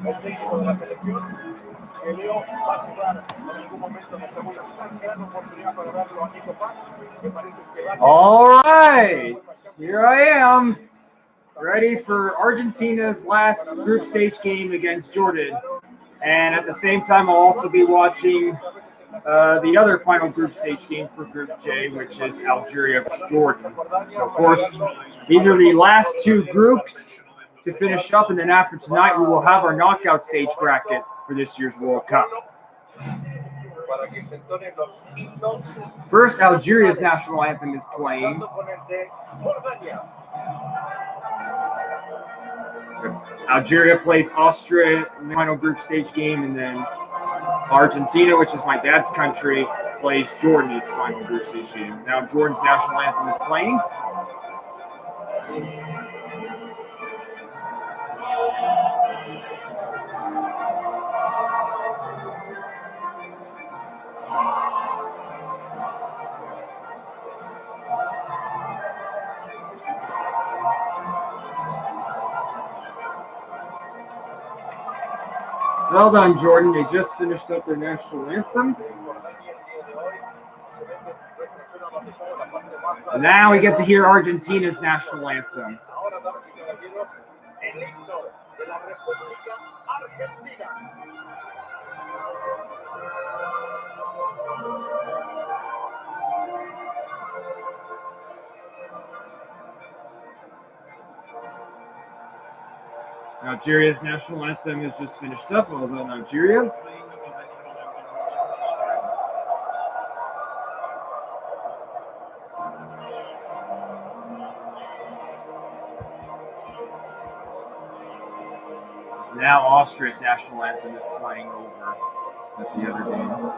El técnico de la selección, que Leo va a jugar en algún momento en la segunda mitad. Gran oportunidad para darlo a Nico Paz, que parece que se va. All right, here I am, ready for Argentina's last group stage game against Jordan. And at the same time, I'll also be watching the other final group stage game for Group J, which is Algeria vs. Jordan. So, of course, these are the last two groups to finish up, and then after tonight, we will have our knockout stage bracket for this year's World Cup. First, Algeria's national anthem is playing. Algeria plays Austria in the final group stage game, and then Argentina, which is my dad's country, plays Jordan in its final group stage game. Now Jordan's national anthem is playing. Well done, Jordan. They just finished up their national anthem. And now we get to hear Argentina's national anthem. Algeria's national anthem is just finished up. Well done, Algeria. Now Austria's national anthem is playing over at the other game.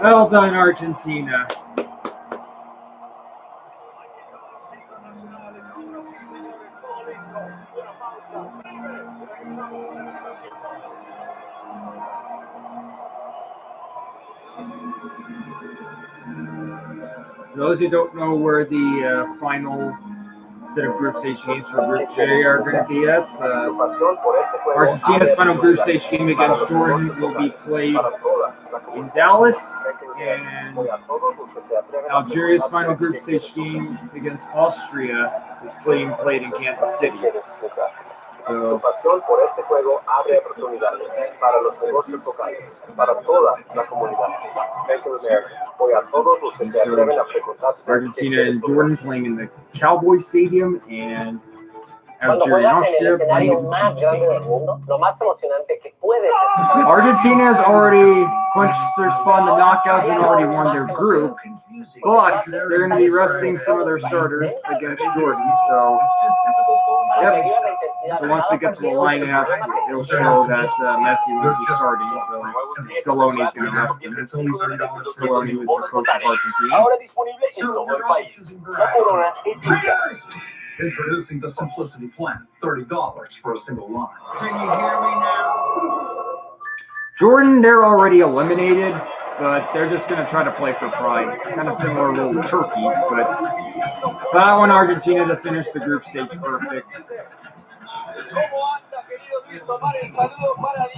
Well done, Argentina. For those who don't know where the final set of group stage games for Group J are going to be at, Argentina's final group stage game against Jordan will be played in Dallas, and Algeria's final group stage game against Austria is played in Kansas City. So, por este juego abre oportunidades para los negocios locales, para toda la comunidad. Argentina and Jordan playing in the Cowboy Stadium, and Algeria and Austria playing in the Chiefs Stadium. Argentina has already clinched their spot in the knockouts and already won their group, but they're going to be resting some of their starters against Jordan. So, yep. So once we get to the lineups, it'll show that Messi won't be starting. So Scaloni's going to rest him. Scaloni was the coach of Argentina. Introducing the Simplicity Plan, $30 for a single line. Can you hear me now? Jordan, they're already eliminated, but they're just going to try to play for pride. Kind of similar to Turkey, but I want Argentina to finish the group stage perfect.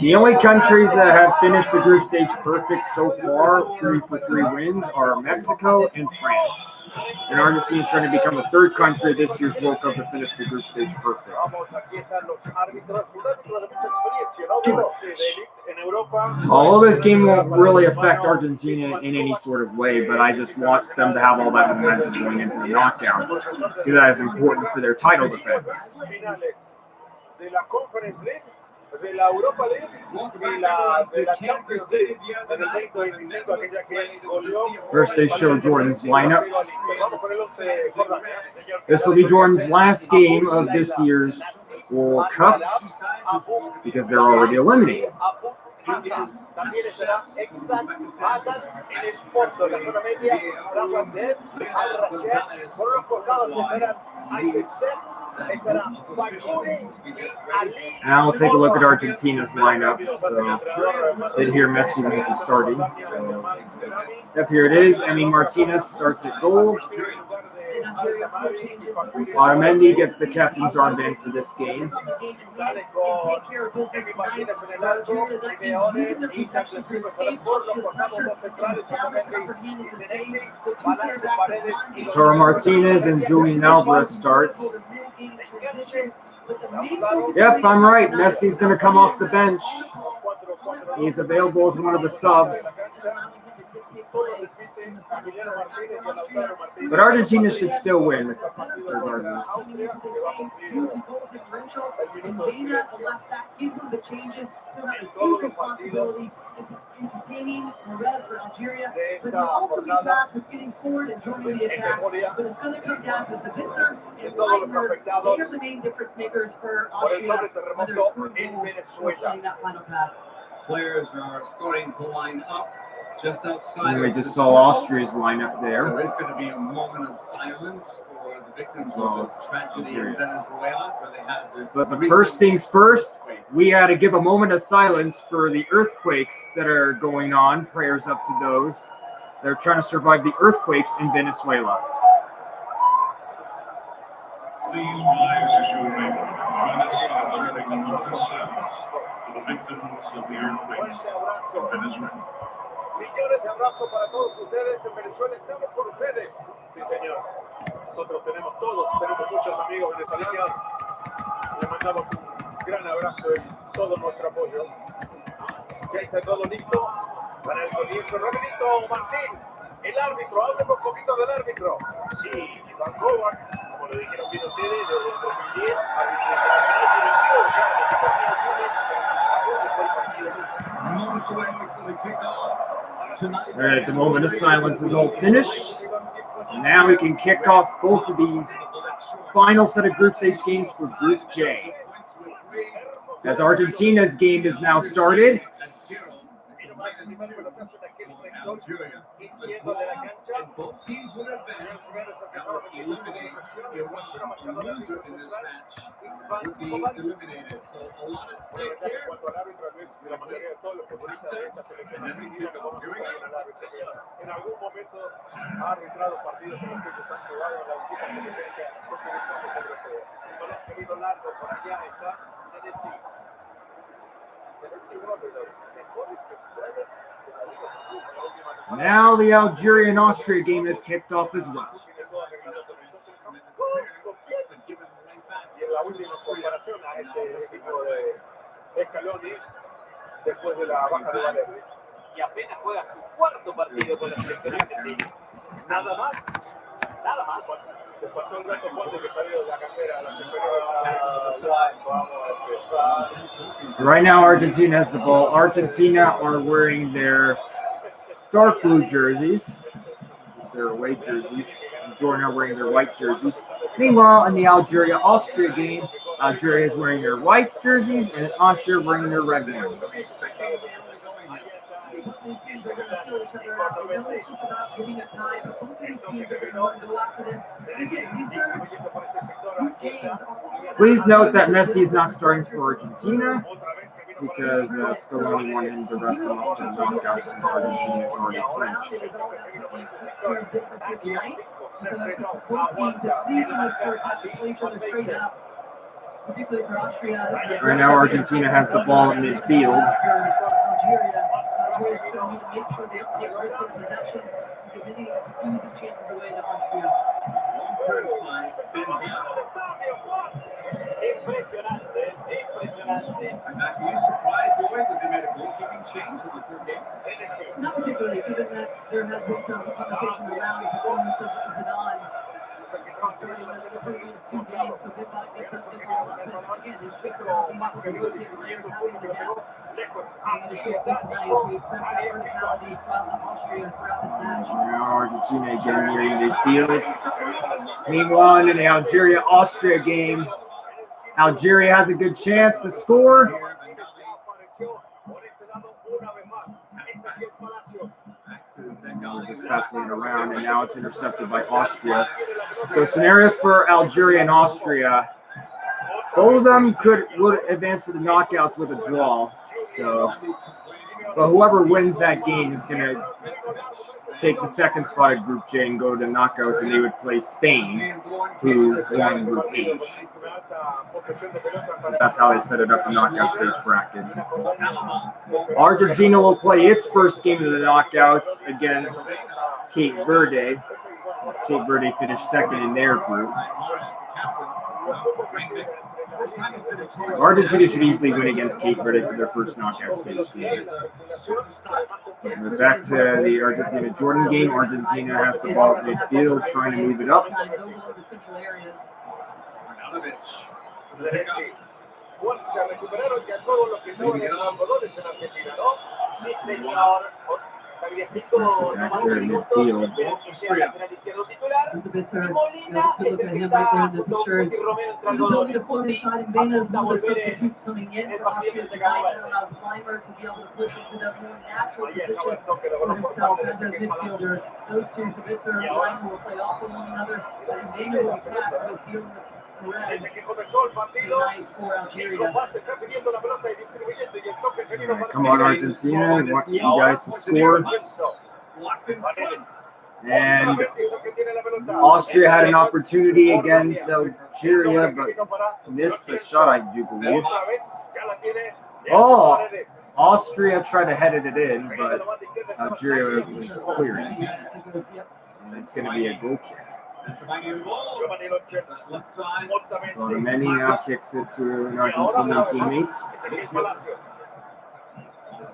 The only countries that have finished the group stage perfect so far, 3-for-3 wins, are Mexico and France. And Argentina is trying to become a third country this year's World Cup to finish the group stage perfect. Although this game won't really affect Argentina in any sort of way, but I just want them to have all that momentum going into the knockouts, because that is important for their title defense. De la Conference League, de la Europa League y de la Champions League en el 2025, aquella que goleó. First, they show Jordan's lineup. This will be Jordan's last game of this year's World Cup. because they're already eliminated. También estará Exxon, Adam en el fondo, en la zona media, Rafa Dev, Al-Rashid, por los costados estarán Aysesek, estará Bakuri y Ali. Now we'll take a look at Argentina's lineup. So, did hear Messi will be starting. So, yep, here it is. Emi Martinez starts at goal. Otamendi gets the captain's armband for this game. Toro Martinez and Julian Alvarez starts. Yep, I'm right. Messi's going to come off the bench. He's available as one of the subs. But Argentina should still win, regardless. Players are starting to line up just outside. And we just saw Austria's lineup there. There is going to be a moment of silence for the victims of this tragedy in Venezuela, where they had the. But the first things first, we had to give a moment of silence for the earthquakes that are going on. Prayers up to those that are trying to survive the earthquakes in Venezuela. Please rise as you remember. The victims of the earthquakes in Venezuela. Millones de abrazos para todos ustedes en Venezuela. Estamos con ustedes. Sí, señor. Nosotros tenemos muchos amigos venezolanos. Le mandamos un gran abrazo y todo nuestro apoyo. Ya está todo listo para el comienzo. Rapidito, Martín, el árbitro. Háblame un poquito del árbitro. Sí, Iván Kovac, como lo dijeron bien ustedes, desde el 2010, árbitro internacional, dirigió ya al equipo de Túnez, después el partido. Moments away from the kickoff. All right, the moment of silence is all finished. Now we can kick off both of these final set of Group Stage games for Group J. As Argentina's game is now started. En algún momento ha arbitrado partidos en los que ellos han jugado en las distintas competencias continentales europeas. Con el querido largo por allá está Senesi. Senesi, uno de los mejores centrales de la liga. Now the Algeria-Austria game is kicked off as well. Y en la última comparación a este equipo de Scaloni después de la baja de Valerdi. Y apenas juega su cuarto partido con la selección argentina. Nada más. Te faltó el gato fuerte que salió de la cantera a las inferiores. Vamos a empezar. So right now Argentina has the ball. Argentina are wearing their dark blue jerseys. This is their away jerseys. Jordan are wearing their white jerseys. Meanwhile, in the Algeria-Austria game, Algeria is wearing their white jerseys and Austria wearing their red ones. Please note that Messi is not starting for Argentina because Scaloni wanted him to rest him up to the knockout since Argentina is already clinched. Right now Argentina has the ball in midfield. Impresionante. Are you surprised, Roy, that they made a goalkeeping change in the third game? Not particularly, given that there has been some conversation around the performance of Zidane during the previous two games, so they might get this ball up. But again, it's just about being able to rotate players up and down. And it's just tonight, we expect that verticality from Austria throughout this match. Now Argentina again near midfield. Meanwhile, in the Algeria-Austria game, Algeria has a good chance to score. We're just passing it around, and now it's intercepted by Austria. So scenarios for Algeria and Austria. Both of them would advance to the knockouts with a draw. So, but whoever wins that game is going to take the second spot at Group J and go to the knockouts, and they would play Spain, who won Group H. That's how they set it up, the knockout stage bracket. Argentina will play its first game of the knockouts against Cape Verde. Cape Verde finished second in their group. Argentina should easily win against Cape Verde for their first knockout stage game. We're back to the Argentina-Jordan game. Argentina has the ball at midfield, trying to move it up. Se recuperaron ya todos los que estaban en los algodones en Argentina, ¿no? Sí, señor. Tagliafico no mandó minutos, espero que sea lateral izquierdo titular. Y Molina es el que está junto a Guti Romero entre algodones. Guti apunta a volver en el partido que se acabó. Ahí estaba el toque de balón por parte de Ezequiel Palacios. Y ahora, desde que comenzó el partido, Nico Paz está pidiendo la pelota y distribuyendo, y el toque femenino para Come on, Argentina. I want you guys to score. And Austria had an opportunity against Algeria, but missed the shot, I do believe. Oh, Austria tried to head it in, but Algeria was clearing. And it's going to be a goal kick. So Many now kicks it to an Argentinian teammate.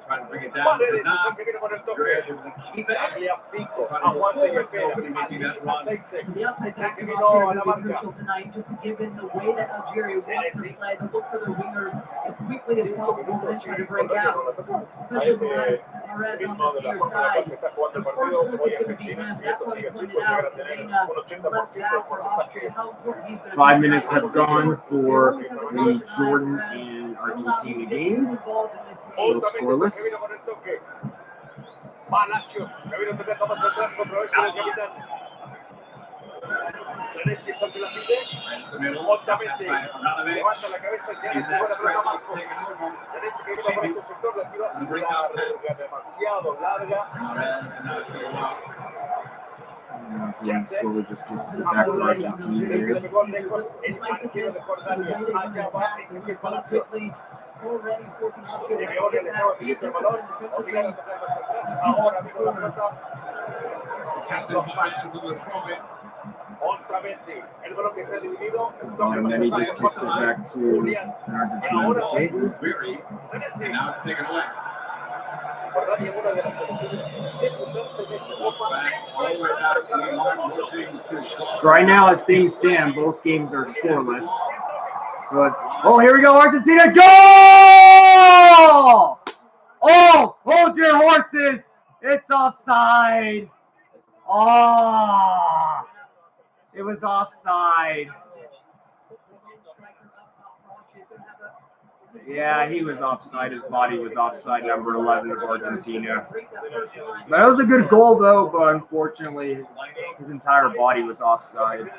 Trying to bring it down. Aguanta y espera. Que vino a la marca. Given the way that Algeria wants to play, to look for their wingers as quickly as possible and try to break out. Especially Perez on the near side. The first look is going to be him. That's what he pointed out. Reina left back for Austria. How important he's going to be. 5 minutes have gone for the Jordan and Argentina game. So scoreless. Palacios, que viene tocando más atrás, otra vez con el capitán. Senesi es el que la pide. Montamente levanta la cabeza, ya le jugó la pelota a Marcos. Senesi que viene por este sector, la tiró larga, demasiado larga. Slowly just kicks it back to Argentina here. El arquero de Jordania, allá va Ezequiel Palacios. Simeone le estaba pidiendo el balón, obligaron a tocar más atrás, ahora vino la pelota. Dos pasos. Montamente, el balón que está dividido. And then he just kicks it back to an Argentina defense. Senesi. Jordania es una de las selecciones debutantes de esta Copa. So right now, as things stand, both games are scoreless. So, oh, here we go, Argentina, goal! Oh, hold your horses. It's offside. Oh, it was offside. Yeah, he was offside. His body was offside, number 11 of Argentina. But it was a good goal, though, but unfortunately, his entire body was offside.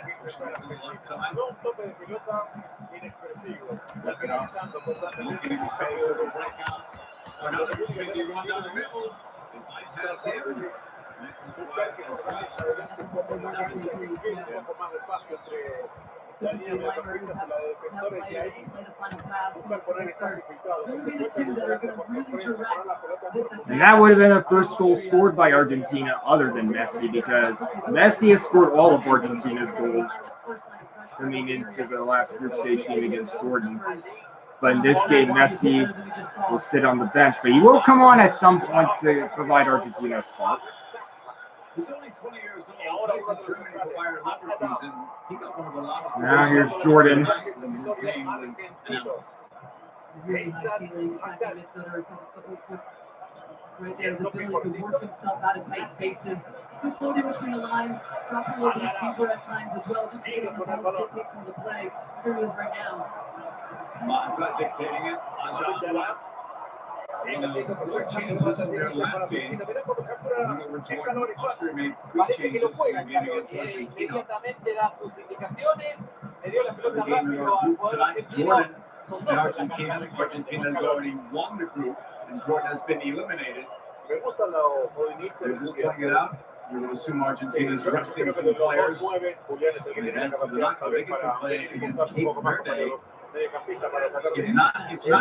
La línea de deportistas y la de defensores que ahí buscan poner el pase filtrado. No se suelta el volante por sorpresa, poner la pelota por profundidad. And that would have been the first goal scored by Argentina other than Messi, because Messi has scored all of Argentina's goals coming into the last group stage game against Jordan. But in this game, Messi will sit on the bench, but he will come on at some point to provide Argentina a spark. He's only 20 years old. Now here's Jordan. Right there, the ability to work himself out of tight spaces. Floating between the lines, dropping a little bit deeper at times as well. Just getting the ball, takes him to play. Here he is right now. Mazza dictating it. Aja four changes in their last game. Moving over Jordan. Austria made three Parece que lo changes in juega their game Scaloni, against Argentina. inmediatamente da sus indicaciones, le dio la The pelota game in rápido our al group jugador tonight, argentino. Jordan Son and dos Argentina. Argentina has already won the group, and Jordan has been eliminated. Me gustan los movimientos They're de just Julián. playing it out. You're going to assume Argentina is Yo resting creo que some de los players. dos nueve, Julián es el que tiene la capacidad tal vez para venir y buscar un poco más como mediocampista para tratar de... And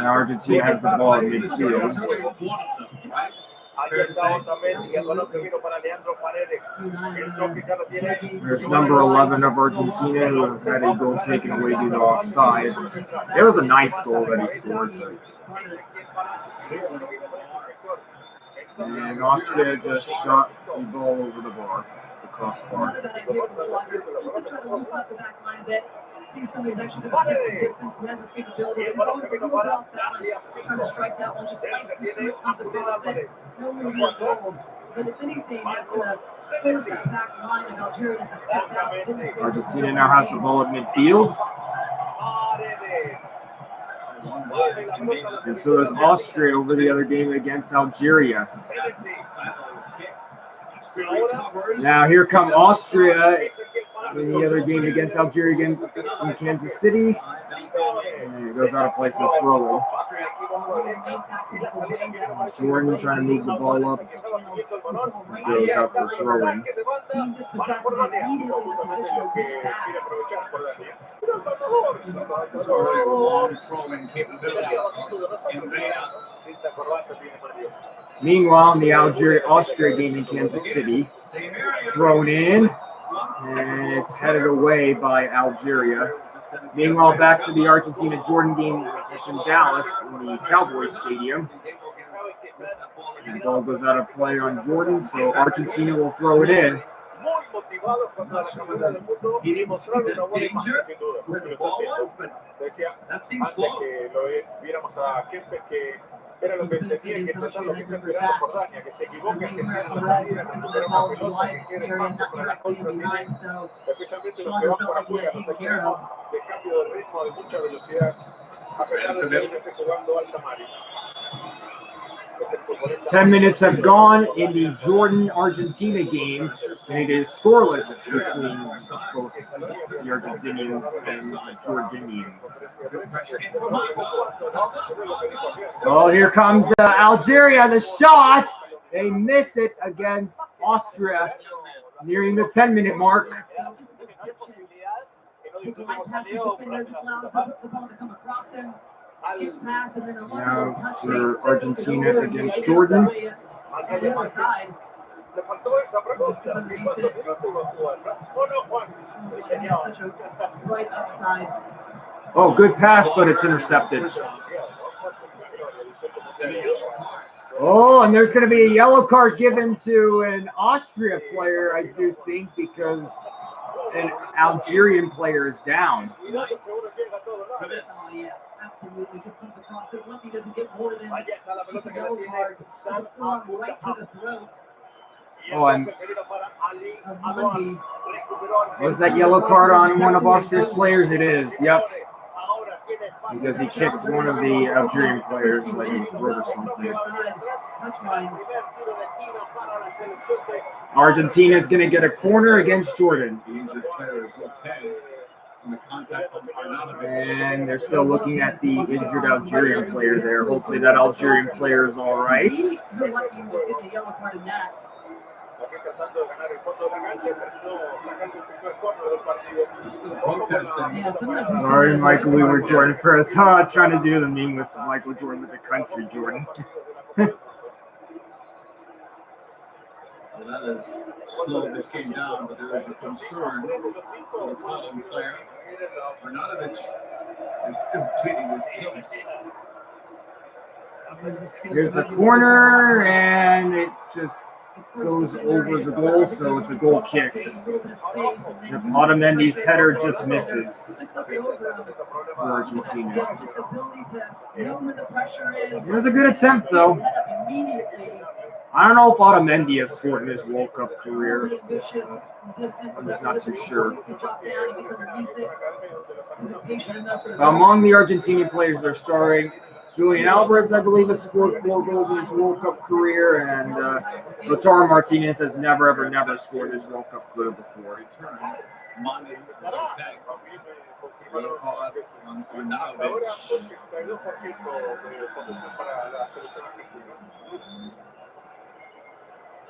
Argentina has the ball in midfield. Ahí está otra vez y el balón que vino para Leandro Paredes. El toque ya lo tiene. There's number 11 of Argentina who had a goal taken away due to offside. It was a nice goal that he scored. And Austria just shot the ball over the bar, the crossbar. See somebody's actually going to step the distance, who has this capability. If you go to the off balance, trying to strike that one, just slice the sweep off the cross. No real goal. But if anything, that's the force that back line of Algeria to step out. Argentina now has the ball at midfield. And so is Austria over the other game against Algeria. Now here come Austria in the other game against Algeria again in Kansas City. And it goes out of play for a throw. Jordan trying to move the ball up. It goes out for a throw-in. Meanwhile, in the Austria game in Kansas City, thrown in, and it's headed away by Algeria. Meanwhile, back to the Argentina-Jordan game. It's in Dallas, in the Cowboys Stadium. And the ball goes out of play on Jordan, so Argentina will throw it in. Era lo que tenía que intentar, lo que está esperando Jordania, que se equivoque, que tenga la salida, recuperar una pelota, que quede espacio para la contra, especialmente los que van por afuera, los extremos de cambio de ritmo, de mucha velocidad, a pesar de que esté jugando alta mar. 10 minutes have gone in the Jordan-Argentina game, and it is scoreless between both the Argentinians and the Jordanians. Oh, here comes Algeria, the shot. They miss it against Austria, nearing the 10-minute mark. Now for Argentina against Jordan. Oh, good pass, but it's intercepted. Oh, and there's going to be a yellow card given to an Austria player, I do think, because an Algerian player is down. Absolutely, just comes across it. Lucky doesn't get more than just a yellow card. Right to the throat. Oh, and was that yellow card on one of Austria's players? It is, yep. Because he kicked one of the Algerian players like in the throat or something. Argentina is going to get a corner against Jordan. And they're still looking at the injured Algerian player there. Hopefully that Algerian player is all right. Sorry, Michael, we were Jordan first. Trying to do the meme with Michael Jordan with the country Jordan. Well, that has slowed this game down, but there is a concern for the following player. Bernardovich is still treating this case. Here's the corner, and it just goes over the goal, so it's a goal kick. Otamendi's header just misses for Argentina. It was a good attempt, though. I don't know if Otamendi has scored in his World Cup career. I'm just not too sure. Among the Argentinian players they're starring, Julian Alvarez, I believe, has scored 4 goals in his World Cup career, and Lautaro Martinez has never scored in his World Cup career before. Monday, or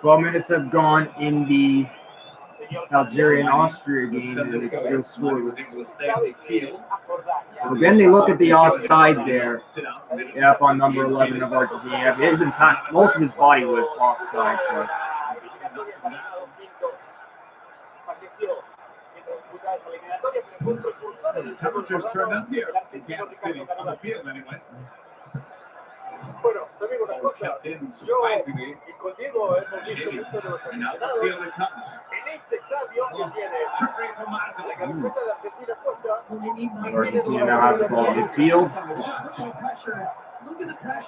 12 minutes have gone in the Algeria-Austria game, and it's still scoreless. So again, they look at the offside there. Up on number 11 of Argentina. Most of his body was offside. So. The temperatures turned up here in Kansas City on the field anyway. Bueno, te digo una cosa, yo y con Diego hemos visto mucho de los aficionados en este estadio que tiene la camiseta de Argentina puesta. Argentina now has the ball in midfield.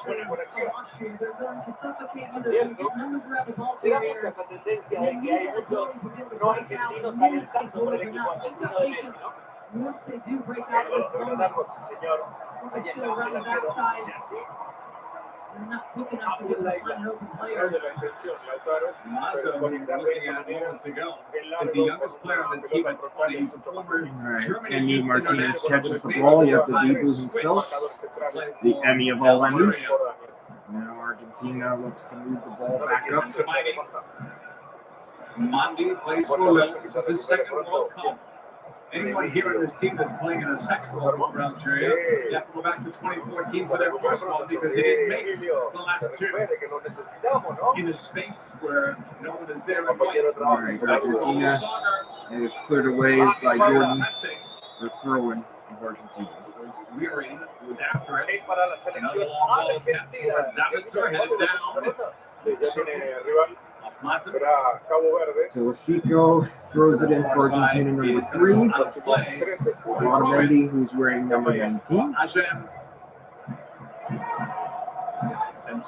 Buena conexión. ¿Cierto? Se da mucha esa tendencia de que hay muchos no argentinos alentando por el equipo argentino de Messi, ¿no? Recordarlo, señor. Ahí está el arquero. Si así. De la intención, Lautaro, pero con internet de esa manera, Is the youngest player on the team at 20. Emi Martinez catches the ball. You have the Dibu himself, the Emi of all Emmys. Now Argentina looks to move the ball back up. Monday plays for Will. This is his second World Cup. Anyone here on this team that's playing in a second World Cup for Algeria, you have to go back to 2014 for their first one because they didn't make the last two. In a space where no one is there. All right, Argentina, and it's cleared away by Jordan. They're throwing of Argentina. Weary was after it. Para la selección argentina. Será Cabo Verde. So Fico throws it in for Argentina number 3. Otamendi, who's wearing number 19. El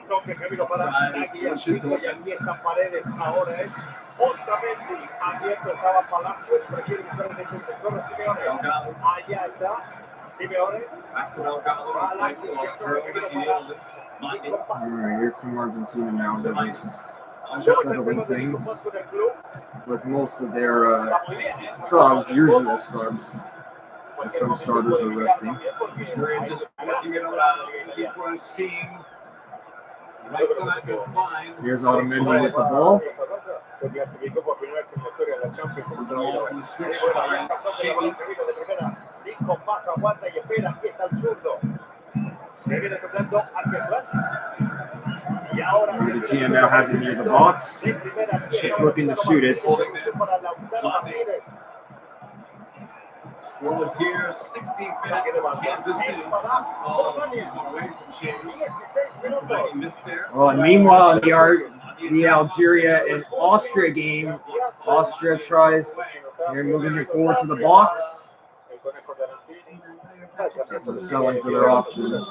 toque que vino para Nagui al Fico y aquí están Paredes. Ahora es Otamendi. Abierto estaba Palacios. Prefiere buscar en este sector a Simeone. Allá está Simeone. Palacios siempre que vino para Nico Paz. All right, here come Argentina now. They're just settling things with most of their subs, usual subs, as some starters are resting. Here's Otamendi with the ball. Se clasificó por primera vez en la historia de la Champions. Nico Paz aguanta y espera. Aquí está el zurdo. Le viene tocando hacia atrás. Argentina now has it near the box. Just looking to shoot it. Was here 16 Kansas City. Well, and meanwhile, the Algeria and Austria game, Austria tries. They're moving it forward to the box. They're selling for their options.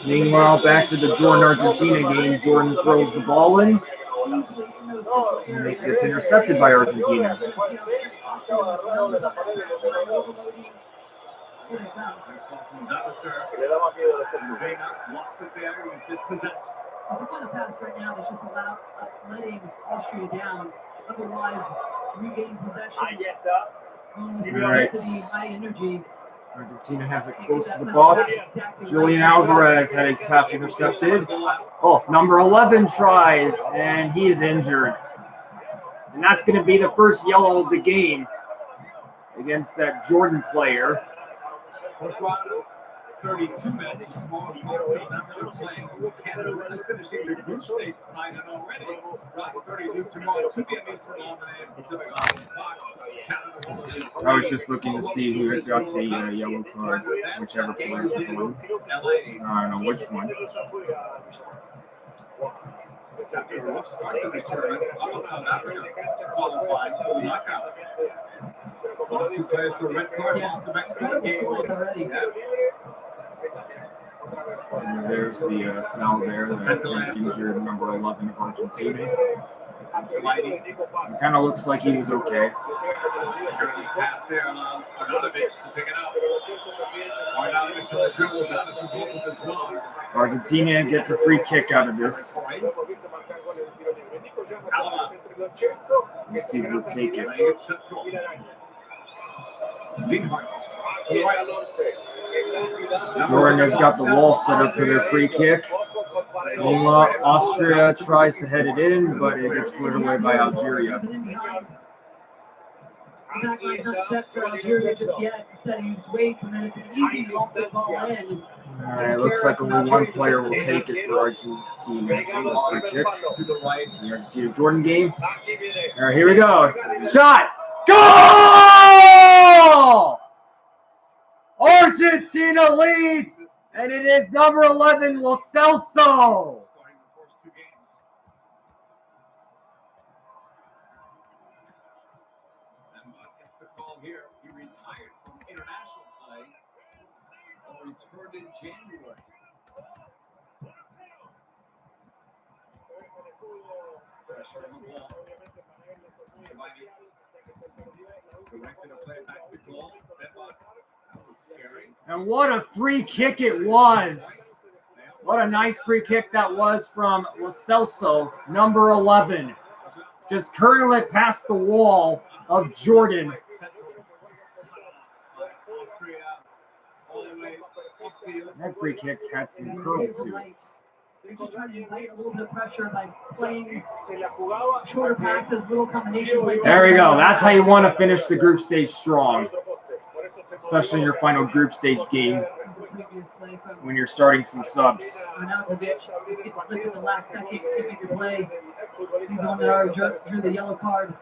Meanwhile, back to the Jordan-Argentina game. Jordan throws the ball in. And it gets intercepted by Argentina. All right. Argentina has it close to the box. Julian Alvarez had his pass intercepted. Oh, number 11 tries, and he is injured. And that's going to be the first yellow of the game against that Jordan player. 32 matches, small Canada is finishing the group stage tonight and already. 32 tomorrow, 2 games for Lebanon, Pacific Islands, Fox, I was just looking to see who had got the yellow card, whichever player was going. I don't know which one. After a rough start to the tournament, South Africa qualifies for the knockout. Lost 2 players for a red card, lost the Mexican game. And there's the foul there that was injured number 11 of Argentina. It kind of looks like he was okay. Pass there allows Arnautovic to pick it up. Arnautovic on the dribbles out of some goals as well. Argentina gets a free kick out of this. Let's see who will take it. Jordan has got the wall set up for their free kick. Austria tries to head it in, but it gets cleared away by Algeria. The back line's not set for Algeria just yet. Instead, he just waits, and then it's an easy off ball in. All right, looks like only one player will take it for Argentina. Free kick. The Argentina Jordan game. All right, here we go. Shot. Goal! Argentina leads, and it is number 11, Lo Celso. Here, he retired from international play and returned in January. Pressure on the ball. Directed a play back to goal. And what a free kick it was. What a nice free kick that was from Lo Celso, number 11. Just curl it past the wall of Jordan. That free kick had some curl to it. They're just trying to invite a little bit of pressure by playing shorter passes, little combination. There we go. That's how you want to finish the group stage strong, especially in your final group stage game when you're starting some subs. Arnautovic gets flipped at the last second, giving the play. He's the one that already drew the yellow card.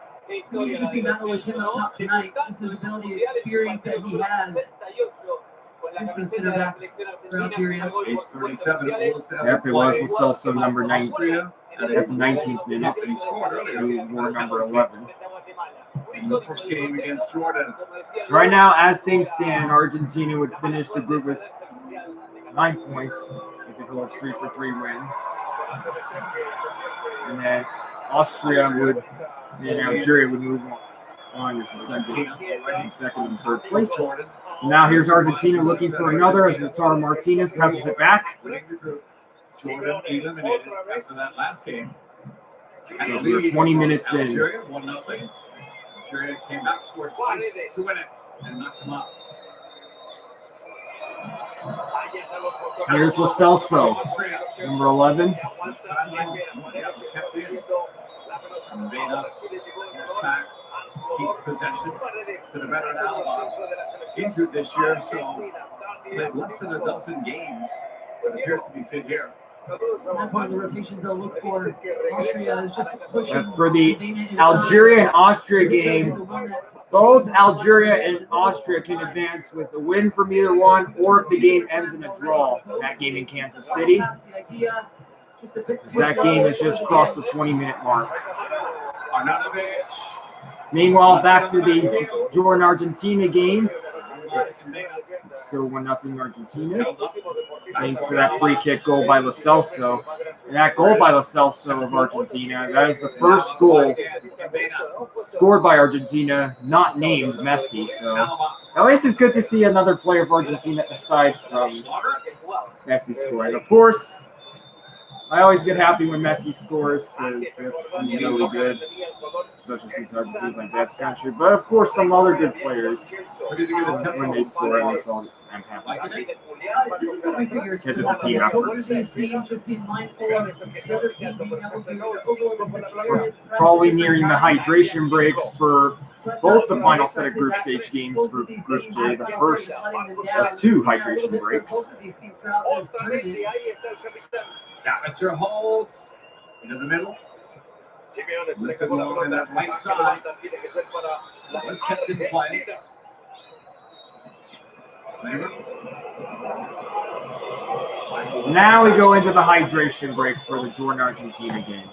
Really interesting battle with him up top tonight. This is his ability and experience that he has. Yep, it was Lo Celso, number 9 at the 19th minute. Who wore number 11. In the first game against Jordan. Right now, as things stand, Argentina would finish the group with 9 points if it holds 3 for 3 wins. And then Austria would, and Algeria would move on as the second and third place. So now here's Argentina looking for another as Lautaro Martinez passes it back. Jordan eliminated after that last game. And we're 20 minutes in. Algeria 1-0. Algeria came back, scored twice to win it, and knocked them out. Here's Lo Celso, number 11. Keeps possession to the veteran Alaba. Injured this year, so played less than a dozen games, but appears to be fit here. That's one of the rotations they'll look for. Austria is just pushing. For the Algeria and Austria game, both Algeria and Austria can advance with a win from either one, or if the game ends in a draw. That game in Kansas City. That game has just crossed the 20-minute mark. Arnautovic. Meanwhile, back to the Jordan-Argentina game. It's still 1-0 Argentina. Thanks to that free kick goal by Lo Celso. And that goal by Lo Celso of Argentina, that is the first goal scored by Argentina, not named Messi. So at least it's good to see another player of Argentina aside from Messi scoring. Of course, I always get happy when Messi scores because he's really good, especially since Argentina my dad's country. But of course, some other good players, when they score, at least I'm happy. Because it's a team effort. Probably nearing the hydration breaks for both the final set of group stage games for Group J, the first of 2 hydration breaks. Savitzer holds into the middle. Lifted low on that right side. Was kept in play. Now we go into the hydration break for the Jordan-Argentina game.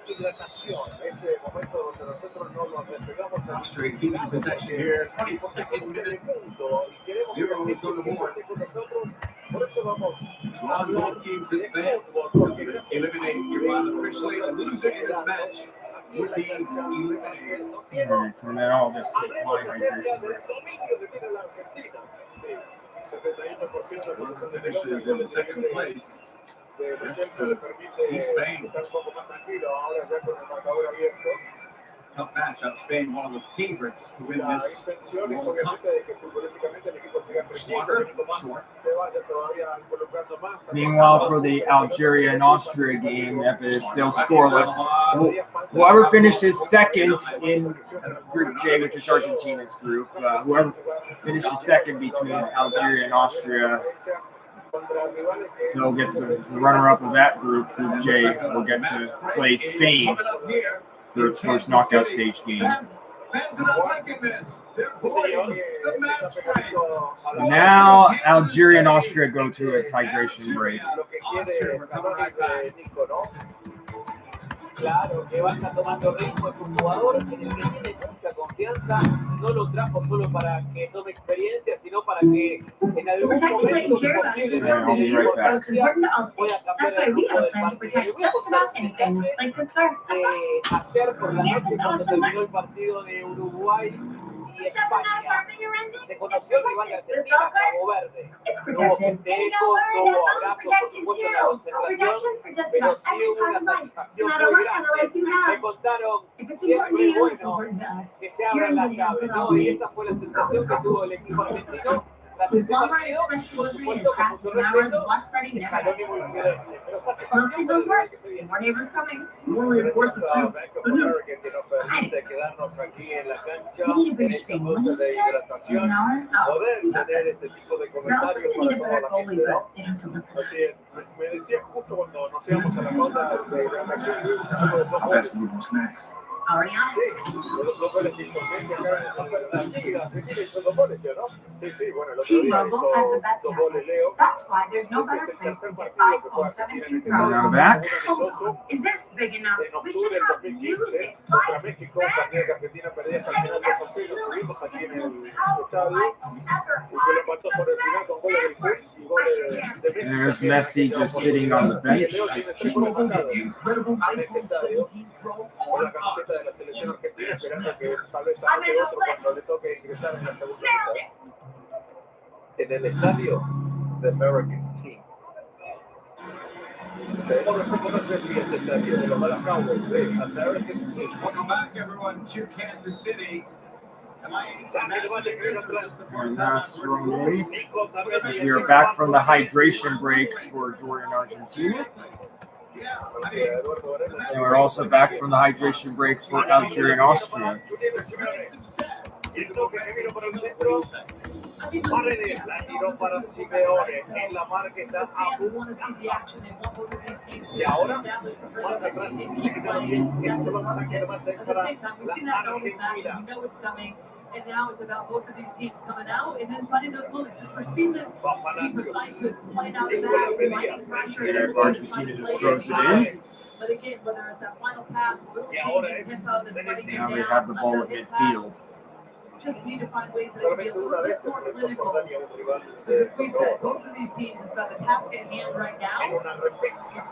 hidratación, este momento donde nosotros no nos despegamos a Austria keeping possession here. porque 22nd somos minute. del mundo y queremos que la gente siempre esté con nosotros. Por eso vamos a hablar de fútbol, porque gracias Eliminate Iran officially. The loser in this match would be eliminated. Alright, so then I'll just take my hablemos acerca hydration del break. dominio que tiene la Argentina. Sí, 78% de posición de Officially is in second place. de Chelsea le permite estar un poco más tranquilo ahora ya con el marcador abierto. Tough matchup. Spain, one of the favorites to win La this intención es World Cup. obviamente de que futbolísticamente el equipo siga creciendo, Slaughter, que Nico más short. se vaya todavía involucrando más. Meanwhile, for the Algeria and Austria game, that is still scoreless. Whoever finishes second in Group J, which is Argentina's group, whoever finishes second between Algeria and Austria, they'll get to the runner-up of that group, Group J, will get to play Spain for its first knockout stage game. Now, Algeria and Austria go to its hydration break. Claro, que vaya tomando ritmo, es un jugador en el que tiene mucha confianza, no lo trajo solo para que tome experiencia, sino para que en algún momento posiblemente de importancia pueda cambiar el rumbo del partido. Les voy a contar un detalle ayer por la noche cuando terminó el partido de Uruguay y España. Se conoció el rival de Argentina, Cabo Verde. No hubo festejos, no hubo abrazos, por supuesto, en la concentración, pero sí hubo una satisfacción muy grande. Me contaron, siempre es bueno que se abran las llaves, ¿no? Y esa fue la sensación que tuvo el equipo argentino tras ese partido. Por supuesto, como su respeto, jalón y muy prudente, pero satisfacción por el rival que se viene. Gracias a Bank of America que nos permite quedarnos aquí en la cancha, en esta bolsa de hidratación, poder tener este tipo de comentarios para toda la gente, ¿no? Así es. Me decía justo cuando nos íbamos a la ronda de hidratación, Luis, uno de los dos goles. Sí, los dos goles que hizo Messi acá en la liga, que tiene hecho 2 goles, ¿no? Sí, sí, bueno, el otro día hizo 2 goles Leo. Este es el tercer partido que juega Argentina en este Now back. En octubre del 2015, contra México, un partido que Argentina perdía hasta el final 2-0. Estuvimos aquí en el estadio y que lo empató sobre el final con goles del Kun y goles de Messi. There's Messi just sitting on the bench. Leo tiene 3 goles marcados en este estadio con la camiseta de la selección argentina, esperando que tal vez anote otro cuando le toque ingresar en la segunda mitad. En el estadio de America's Team. ¿Cómo se conoce el siguiente estadio? De los Dallas Cowboys. Sí, America's Team. Welcome back, everyone, to Kansas City. Saque de banda primero atrás. And that's thrown in. Nico también As we are back from the hydration break for Jordan, Argentina. And we're also back from the hydration break for Algeria and Austria. El toque que vino por el centro. Paredes la tiró para Simeone. En la marca está apuntando. Y ahora, más atrás, le quedaron bien. Es un saque de banda para la Argentina. And now it's about both of these teams coming out and then finding those moments. We're seeing them decisive, playing out of that, pressure. Argentina just throws it in. But again, whether it's that final pass, Now they have the ball at midfield. Just need to find ways to be a Solamente little una bit vez se more enfrentó por clinical. Dani a un rival As de we said, Europa both of these teams, it's about the task at hand right now. en una repesca.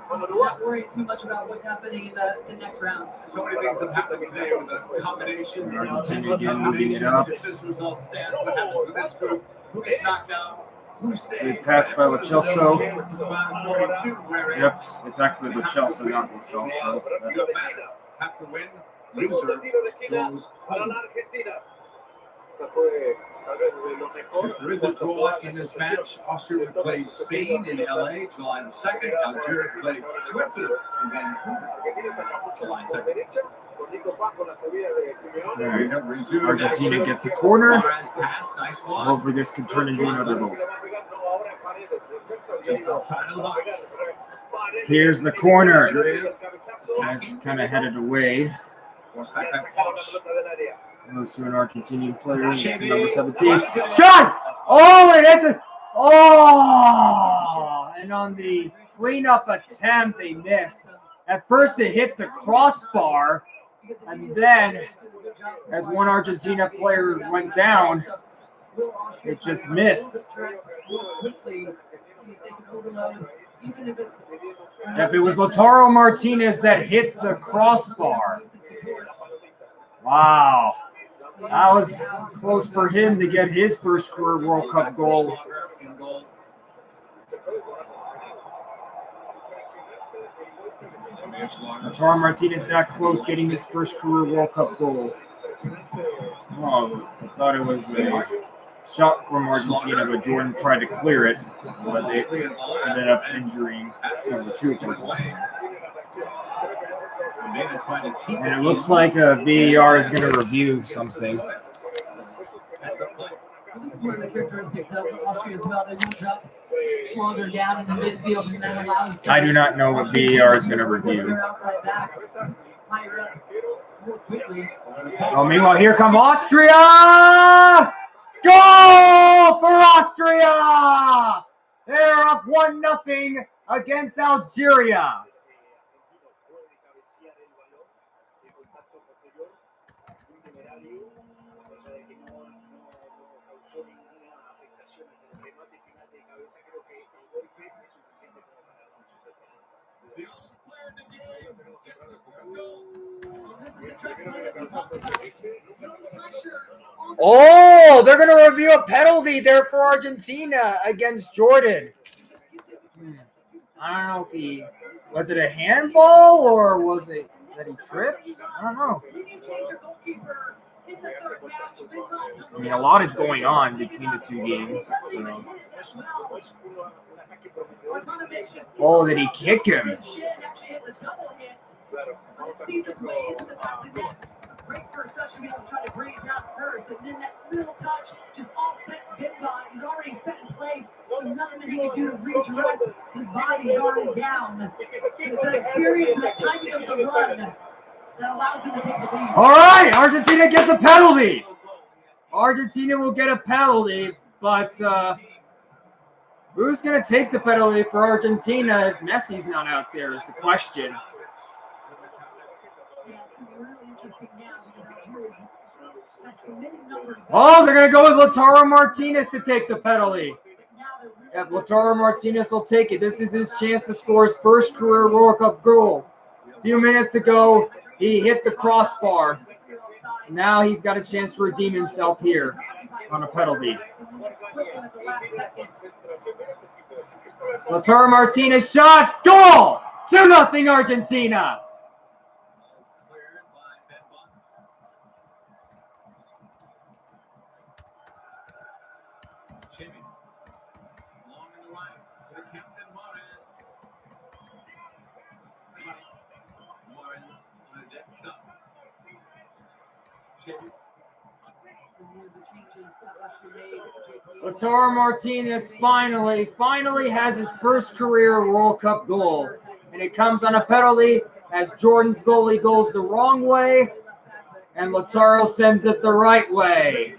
We're not worried too much about what's happening in the next round. So many things have happened today with a combination. Argentina again moving it up. If this result stands, what happens with this group? Who gets knocked out? Who stays? Good pass by Lo Celso. 42, whereas Yep, it's actually Lo Celso, not Lo Celso. have to win. Segundo Loser tiro de esquina goes para home. la Argentina. Esa fue tal vez de lo mejor. If there is a draw in this match, Austria would play Spain in LA July the 2nd, Algeria would play Switzerland in Vancouver. Argentina está mucho más por derecha, con Nico Paz con la subida de Simeone. All right. We have resumed Argentina action. gets a corner. Suarez pass, nice So one. hopefully this can turn into another goal. Here's the corner. That's kind of headed away. Force back by Posh. Goes to an Argentinian player. It's number 17. Shot! Oh, it hit the. Oh! And on the cleanup attempt, they missed. At first, it hit the crossbar, and then, as one Argentina player went down, it just missed. Yep, it was Lautaro Martinez that hit the crossbar. Wow. That was close for him to get his first career World Cup goal. Lautaro Martinez that close getting his first career World Cup goal. Oh, I thought it was a shot from Argentina, but Jordan tried to clear it, but they ended up injuring number 2 of Argentina. And it looks like VAR is going to review something. One of the characteristics of Austria as well, they move up longer down in the midfield, and that allows. I do not know what VAR is going to review. Oh, meanwhile, here come Austria! Goal for Austria! They're up 1-0 against Algeria. Oh, they're going to review a penalty there for Argentina against Jordan. I don't know if was it a handball or was it that he tripped? I don't know. I mean, a lot is going on between the two games. So. Oh, did he kick him? Great first touch to be able to try to bring it down first, and then that little touch just offset Bitbot. He's already set in place, so nothing that he can do to redirect his body is already down. It's that experience, that timing of the run that allows him to take the lead. All right, Argentina gets a penalty. Argentina will get a penalty, but who's going to take the penalty for Argentina if Messi's not out there is the question. Oh, they're going to go with Lautaro Martinez to take the penalty. Yep, Lautaro Martinez will take it. This is his chance to score his first career World Cup goal. A few minutes ago, he hit the crossbar. Now he's got a chance to redeem himself here on a penalty. Lautaro Martinez shot, goal! 2-0 Argentina. Lautaro Martinez finally has his first career World Cup goal. And it comes on a penalty as Jordan's goalie goes the wrong way and Lautaro sends it the right way.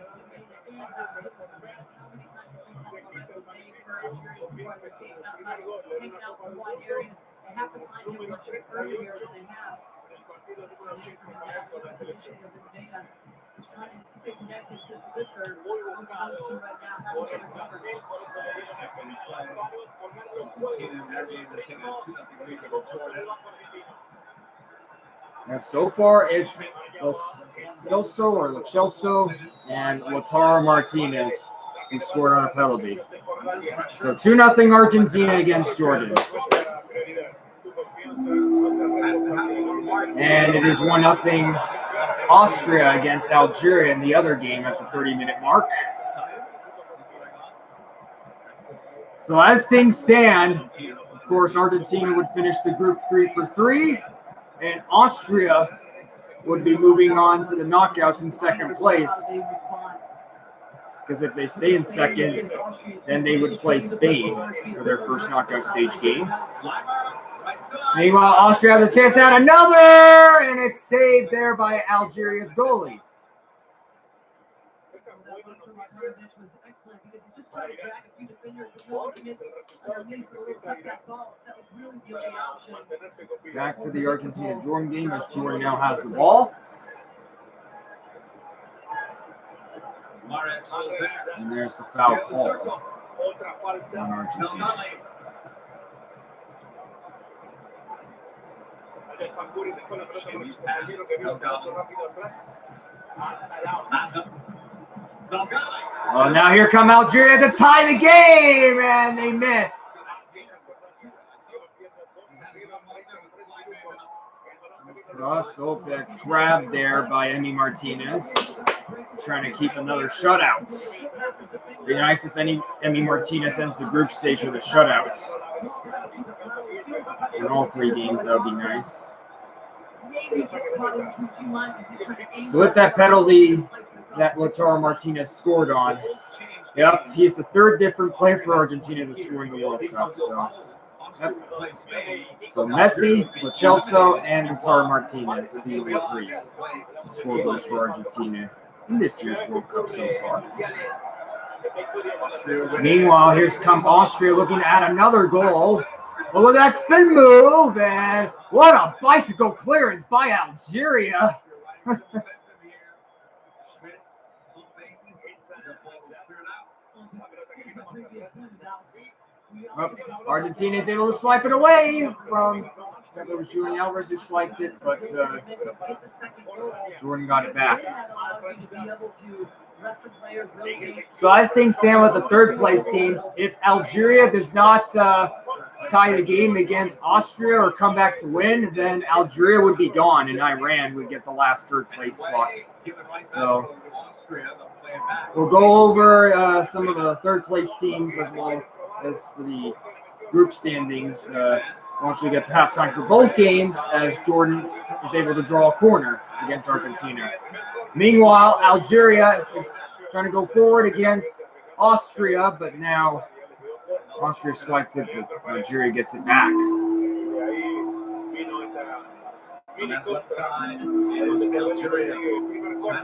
And so far, it's Celso or Lo Celso and Lautaro Martinez who scored on a penalty. So 2-0 Argentina against Jordan. And it is 1-0 Austria against Algeria in the other game at the 30-minute mark. So as things stand, of course, Argentina would finish the group 3 for 3, and Austria would be moving on to the knockouts in second place. Because if they stay in second, then they would play Spain for their first knockout stage game. Meanwhile, Austria has a chance to add another, and it's saved there by Algeria's goalie. Back to the Argentina-Jordan game as Jordan now has the ball. And there's the foul call on Argentina. Oh, now here come Algeria to tie the game, and they miss. Oh, that's grabbed there by Emi Martinez. Trying to keep another shutout. Be nice if Emi Martinez ends the group stage with a shutout. In all 3 games, that would be nice. So with that penalty that Lautaro Martinez scored on, yep, he's the 3rd different player for Argentina to score in the World Cup. So, yep. So Messi, Lo Celso, and Lautaro Martinez, the only 3 scorers for Argentina in this year's World Cup so far. Meanwhile, here's come Austria looking to add another goal. Oh, look at that spin move, and what a bicycle clearance by Algeria. Argentina is able to swipe it away from, it was Julian Alvarez who swiped it, but Jordan got it back. So as things stand with the 3rd place teams, if Algeria does not tie the game against Austria or come back to win, then Algeria would be gone and Iran would get the last 3rd place spots. So we'll go over some of the 3rd place teams as well as for the group standings once we get to halftime for both games, as Jordan is able to draw a corner against Argentina. Meanwhile, Algeria is trying to go forward against Austria, but now Austria swiped it, but Algeria gets it back.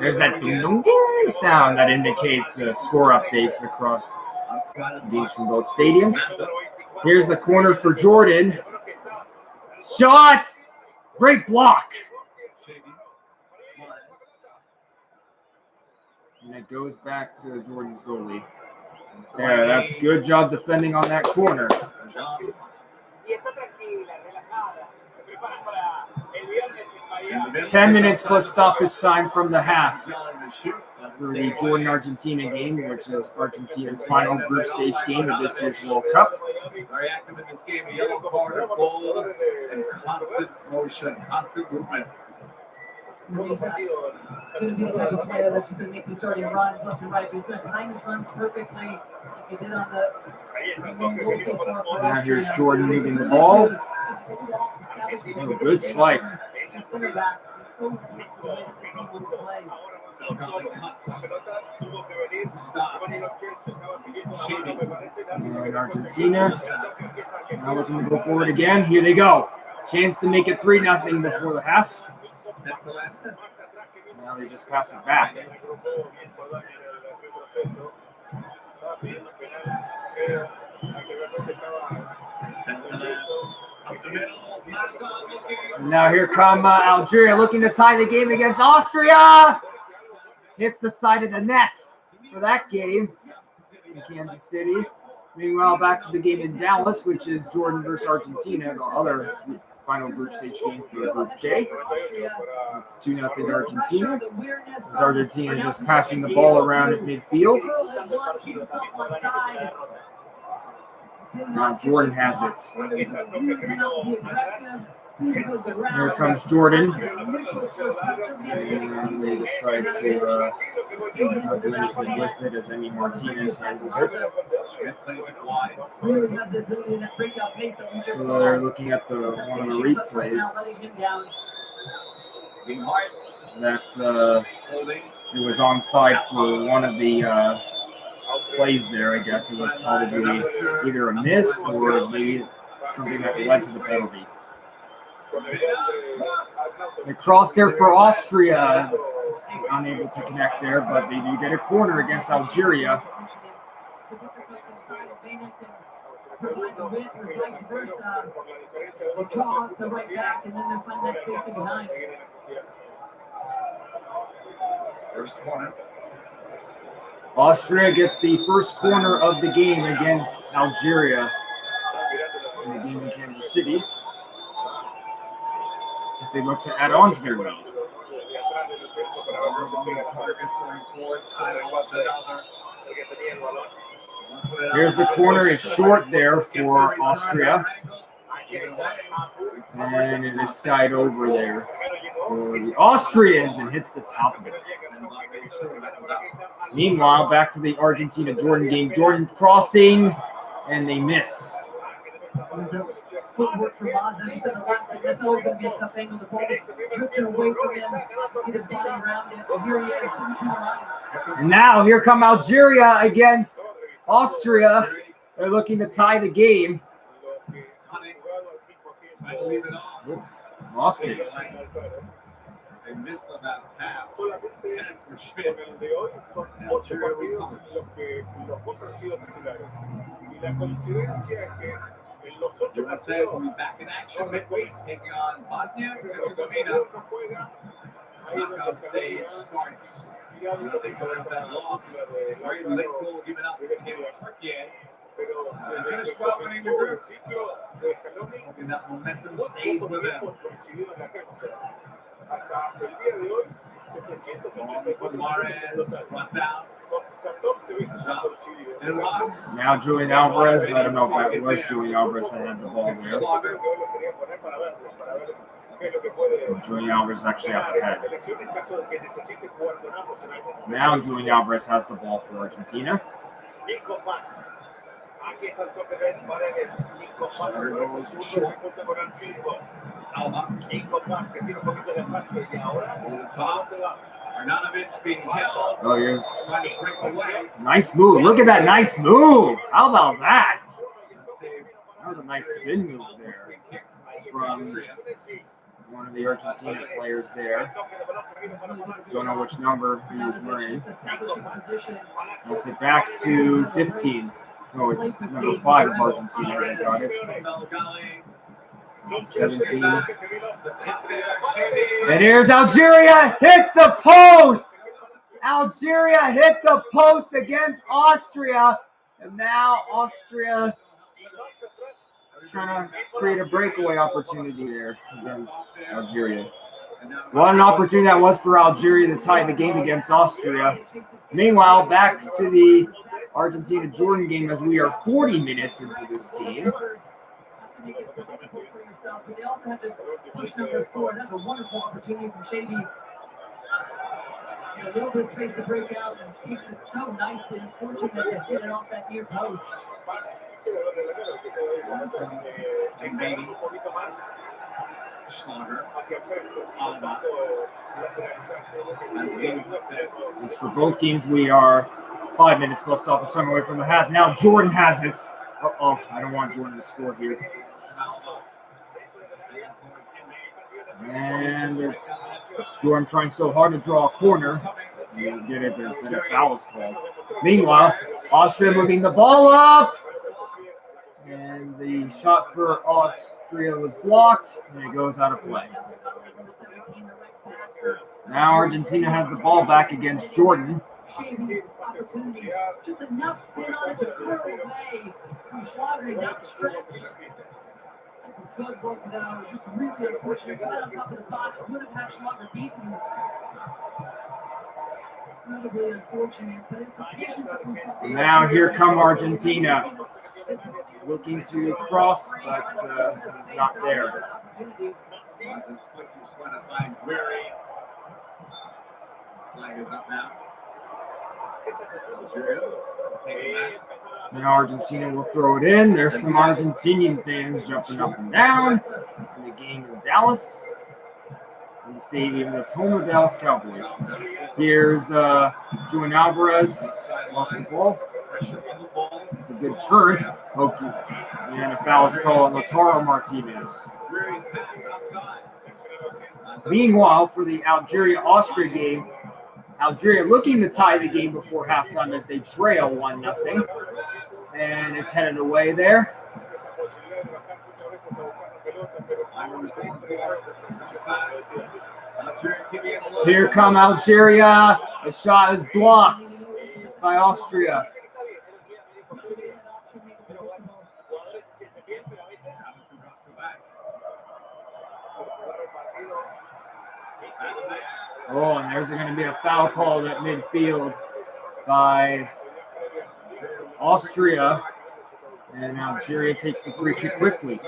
There's that ding-dong-ding sound that indicates the score updates across games from both stadiums. Here's the corner for Jordan. Shot! Great block! And it goes back to Jordan's goalie. Yeah, that's good job defending on that corner. 10 minutes plus stoppage time from the half for the Jordan-Argentina game, which is Argentina's final group stage game of this year's World Cup. Very active in this game, a yellow card, goal, and constant motion, constant movement. He's going to be the type of player that's going to make the starting runs left and right. He's going to time his runs perfectly, like he did on the Now here's Jordan moving the ball. Oh, good swipe. And Argentina now looking to go forward again. Here they go. Chance to make it 3-0 before the half. Now they just pass it back. Now here come Algeria looking to tie the game against Austria. Hits the side of the net for that game in Kansas City. Meanwhile, back to the game in Dallas, which is Jordan versus Argentina, the other final group stage game for Group J. 2-0 Argentina. As Argentina just passing the ball around at midfield. Now Jordan has it. Here comes Jordan. And they decide to not do anything with it as Emi Martinez handles it. So they're looking at one of the replays. That it was onside for one of the plays there, I guess. It was probably either a miss or maybe something that led to the penalty. They crossed there for Austria, unable to connect there, but they do get a corner against Algeria. provide the width or y lo vice cancelo versa. por la diferencia de They gol draw con off the right back and then they find that space behind. seguir en el mundial. First corner. Austria gets the first corner of the game against Algeria in the game in Kansas City, as they look to add on to their lead. Here's the corner. It's short there for Austria, and it is skied over there for the Austrians and hits the top of it. Meanwhile, back to the Argentina-Jordan game. Jordan crossing, and they miss. Footwork from Mazda to the left, and that's always going to be a tough angle. The ball is drifting away from him, get his body around it, and here he is, into the line. And now here come Algeria against Austria. They're looking to tie the game. Oop, lost it. They missed on that pass. Solamente con el de hoy son 8 partidos los que los dos han sido titulares. Y la coincidencia es que en los 8 USA will be partidos back in action midweek, taking on Bosnia and Herzegovina. no juega, ahí Knockout stage starts. As they go into that loss, very little given up against Turkey. pero Finish desde que well winning the comenzó el group. ciclo de Scaloni, And that momentum muy stays poco with them. tiempo coincidido en la cancha. Hasta el día de hoy, 784 Juarez minutos en total, went down. con 14 veces han coincidido. And locks. Now Julian Alvarez. I don't know if that was Julian Alvarez that had the ball there. Yo creo que hoy lo quería poner para verlo, para ver qué es lo que puede Julian Alvarez actually up ganar esta ahead. selección en caso de que necesite jugar con ambos en algún momento. Now Julian Alvarez has the ball for Argentina. Nico Paz. Aquí está el toque de Paredes. Nico Paz otra vez el segundo se junta con el 5. Alba. Nico Paz que tiene un poquito de espacio y ahora ¿a dónde va? Arnautovic being held. Oh, here's Trying to break away. nice move. Look at that nice move. How about that? That was a nice spin move there from one of the Argentina players there. Don't know which number he was wearing. Let's say back to 15. No, it's number 5 of Argentina. They got it. 17. And here's Algeria. Hit the post. Algeria hit the post against Austria. And now Austria is trying to create a breakaway opportunity there against Algeria. What an opportunity that was for Algeria to tie the game against Austria. Meanwhile, back to the Argentina-Jordan game as we are 40 minutes into this game. But they also have to push number 4. That's a wonderful opportunity from Shady. A little bit of space to break out and kicks it so nicely. Unfortunate to hit it off that near post. Paz, quisiera verle la cara, que te voy a comentar. Encargar un poquito más Schlager. hacia el frente, no tanto lateralizando. As for both teams, we are 5 minutes plus stoppage time away from the half. Now Jordan has it. Uh-oh, I don't want Jordan to score here. And Jordan trying so hard to draw a corner. You get it, but instead a foul is called. Meanwhile, Austria moving the ball up. And the shot for Austria was blocked, and it goes out of play. Now Argentina has the ball back against Jordan. Opportunity. Just enough spin on it to curl away from Schlager. He's outstretched. Good look though, just really unfortunate. Right on top of the box, would have had Schlager beaten. Incredibly unfortunate, but it's the patience that we saw. Now here come Argentina, looking to cross, but he's not there. Flag is up now. And Argentina will throw it in. There's some Argentinian fans jumping up and down in the game in Dallas, in the stadium that's home of Dallas Cowboys. Here's Julian Alvarez, lost the ball. It's a good turn. Okay. And a foul is called on Lautaro Martinez. Meanwhile, for the Algeria-Austria game, Algeria looking to tie the game before halftime as they trail 1-0. And it's headed away there. esa posibilidad de bajar muchas veces a buscar la pelota, pero no entregaron con precisión, como decía Luis. Here come Algeria. The shot is blocked by Austria. Oh, and there's going to be a foul called at midfield by Austria. And Algeria takes the free kick quickly.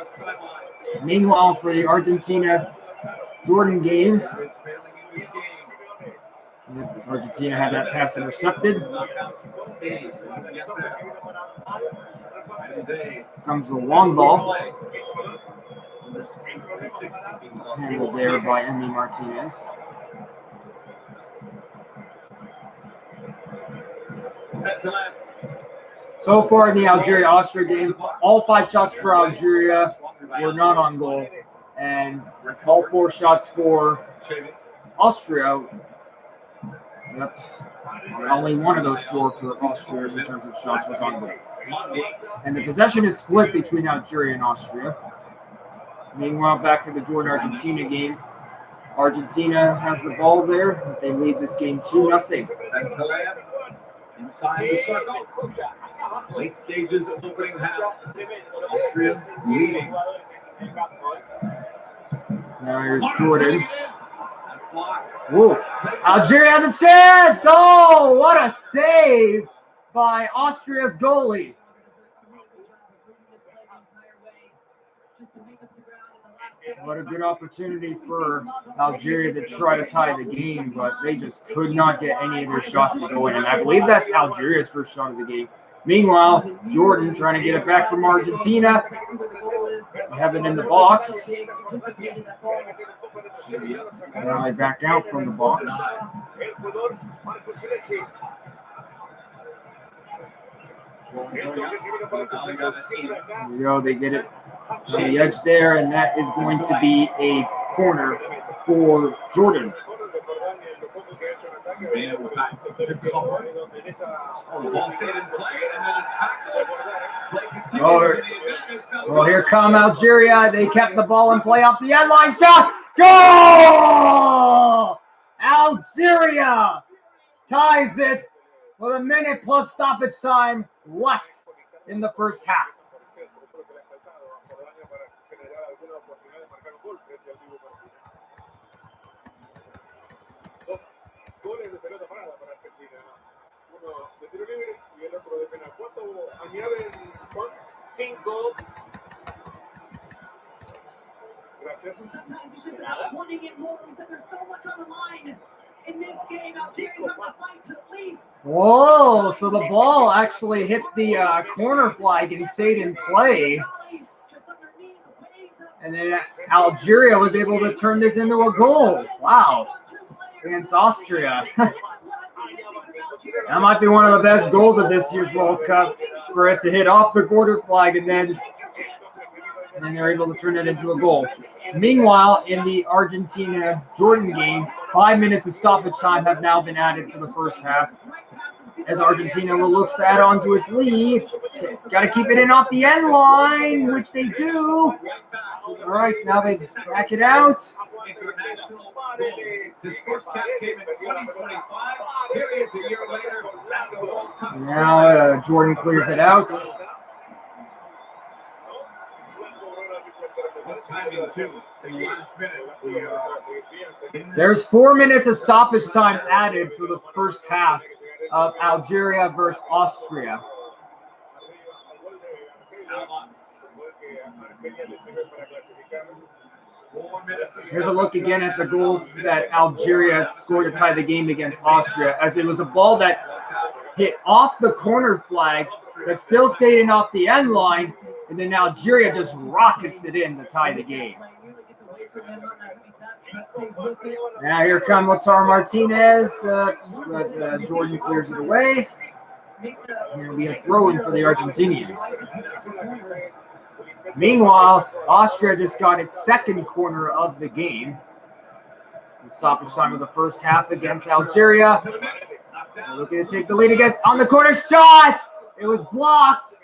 Meanwhile, for the Argentina-Jordan game, Argentina had that pass intercepted. Comes the long ball. It's handled there by Emi Martinez. So far in the Algeria-Austria game, all 5 shots for Algeria were not on goal, and all 4 shots for Austria. Yep. Only one of those 4 for Austria in terms of shots was on goal. And the possession is split between Algeria and Austria. Meanwhile, back to the Jordan-Argentina game. Argentina has the ball there as they lead this game 2-0. Inside the circle. Late stages of opening half. Austria leading. Now here's Jordan. Whoa. Algeria has a chance! Oh, what a save by Austria's goalie. What a good opportunity for Algeria to try to tie the game, but they just could not get any of their shots to go in. And I believe that's Algeria's first shot of the game. Meanwhile, Jordan trying to get it back from Argentina. They have it in the box. Now they back out from the box. There we go, they get it on the edge there, and that is going to be a corner for Jordan. Well, here come Algeria. They kept the ball in play off the end line. Shot! Goal! Algeria ties it with a minute plus stoppage time left in the first half. Goles de pelota parada para Argentina. Uno de tiro libre y el otro de penal. ¿Cuánto añaden, Juan? 5. Gracias. Whoa, so the ball actually hit the corner flag and stayed in play. And then Algeria was able to turn this into a goal. Wow. Against Austria. That might be one of the best goals of this year's World Cup, for it to hit off the quarter flag and then they're able to turn it into a goal. Meanwhile, in the Argentina-Jordan game, 5 minutes of stoppage time have now been added for the first half, as Argentina will look to add on to its lead. Got to keep it in off the end line, which they do. All right, now they back it out. Now Jordan clears it out. There's 4 minutes of stoppage time added for the first half of Algeria versus Austria. Here's a look again at the goal that Algeria scored to tie the game against Austria, as it was a ball that hit off the corner flag but still stayed in off the end line, and then Algeria just rockets it in to tie the game. Now here comes Lautaro Martinez, but Jordan clears it away. It'll be a throw-in for the Argentinians. Meanwhile, Austria just got its second corner of the game. Stoppage time of the first half against Algeria. Looking to take the lead against on the corner shot. It was blocked.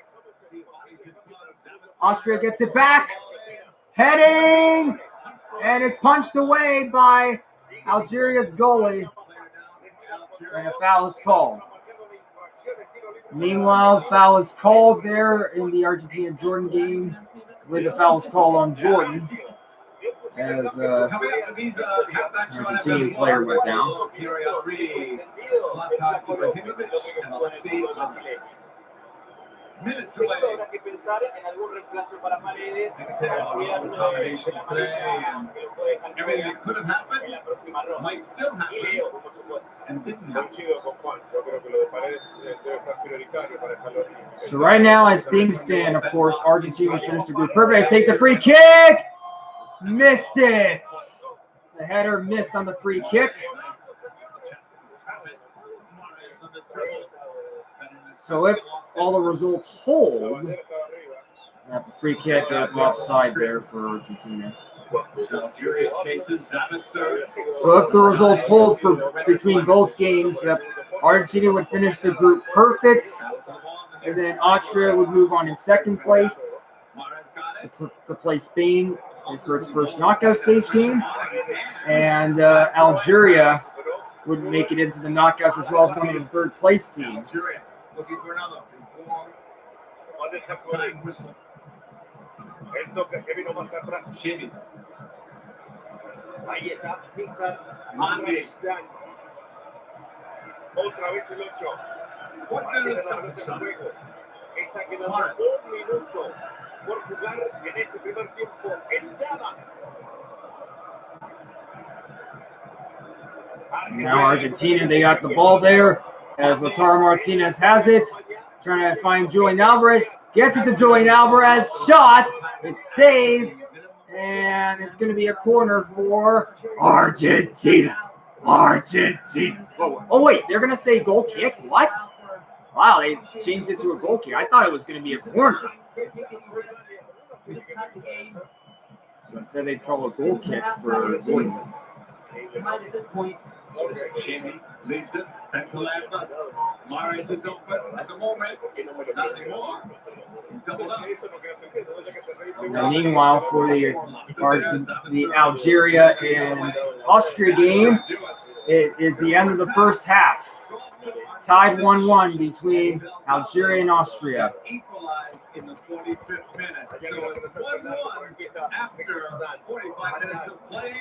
Austria gets it back. Heading! And is punched away by Algeria's goalie. And a foul is called. Meanwhile, foul is called there in the Argentina-Jordan game, where the foul is called on Jordan as Argentinian player went down. Minutes away. Habrá que pensar en algún reemplazo para Paredes. Everything that could have happened En la próxima ronda. might still Y happen Leo, por supuesto. and didn't happen. Coincido con Juan. Yo creo que lo de Paredes debe ser prioritario para Scaloni. So right now, as things stand, of course, Argentina finished the group perfect. Take the free kick. Missed it. The header missed on the free kick. So if all the results hold, that free kick offside there for Argentina. Algeria chases Zabitzer. So if the results hold for between both games, Argentina would finish the group perfect, and then Austria would move on in second place to play Spain for its first knockout stage game, and Algeria would make it into the knockouts as well as one of the third place teams. Looking for another. Time whistle. El toque que vino más atrás. Jimmy. Ahí está César Arrastan. Otra vez el 8. Tiene la pelota en juego. Está quedando 1 minuto por jugar en este primer tiempo en Dallas. Now Argentina, they got the ball there as Lautaro Martinez has it. Trying to find Julian Alvarez. Gets it to Julian Alvarez. Shot. It's saved. And it's going to be a corner for Argentina. Argentina. Oh, wait. They're going to say goal kick? What? Wow, they changed it to a goal kick. I thought it was going to be a corner. So instead they call a goal kick for Jordan. At this point, Jimmy leaves it. Back to Lambda. Maris is open at the moment. Not anymore. Double up. And meanwhile, for the Algeria and Austria game, it is the end of the first half. Tied 1-1 between Algeria and Austria. Equalized in the 45th minute. So it's 1-1 after 45 minutes of play.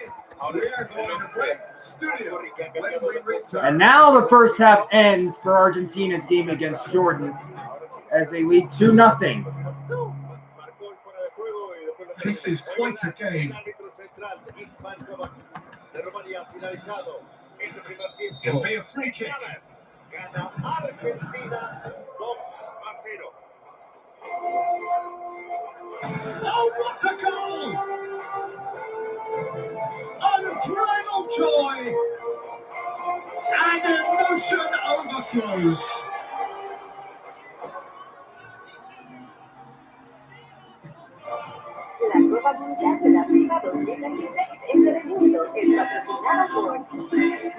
We are going to break studio. When we return. And now the first half ends for Argentina's game against Jordan as they lead 2-0. This is quite a game. It'll be a free kick. Gana Argentina 2-0. Oh, what a goal! Unbridled joy! And emotion overflows. La Copa Mundial de la FIFA 2026 en Telemundo es patrocinada por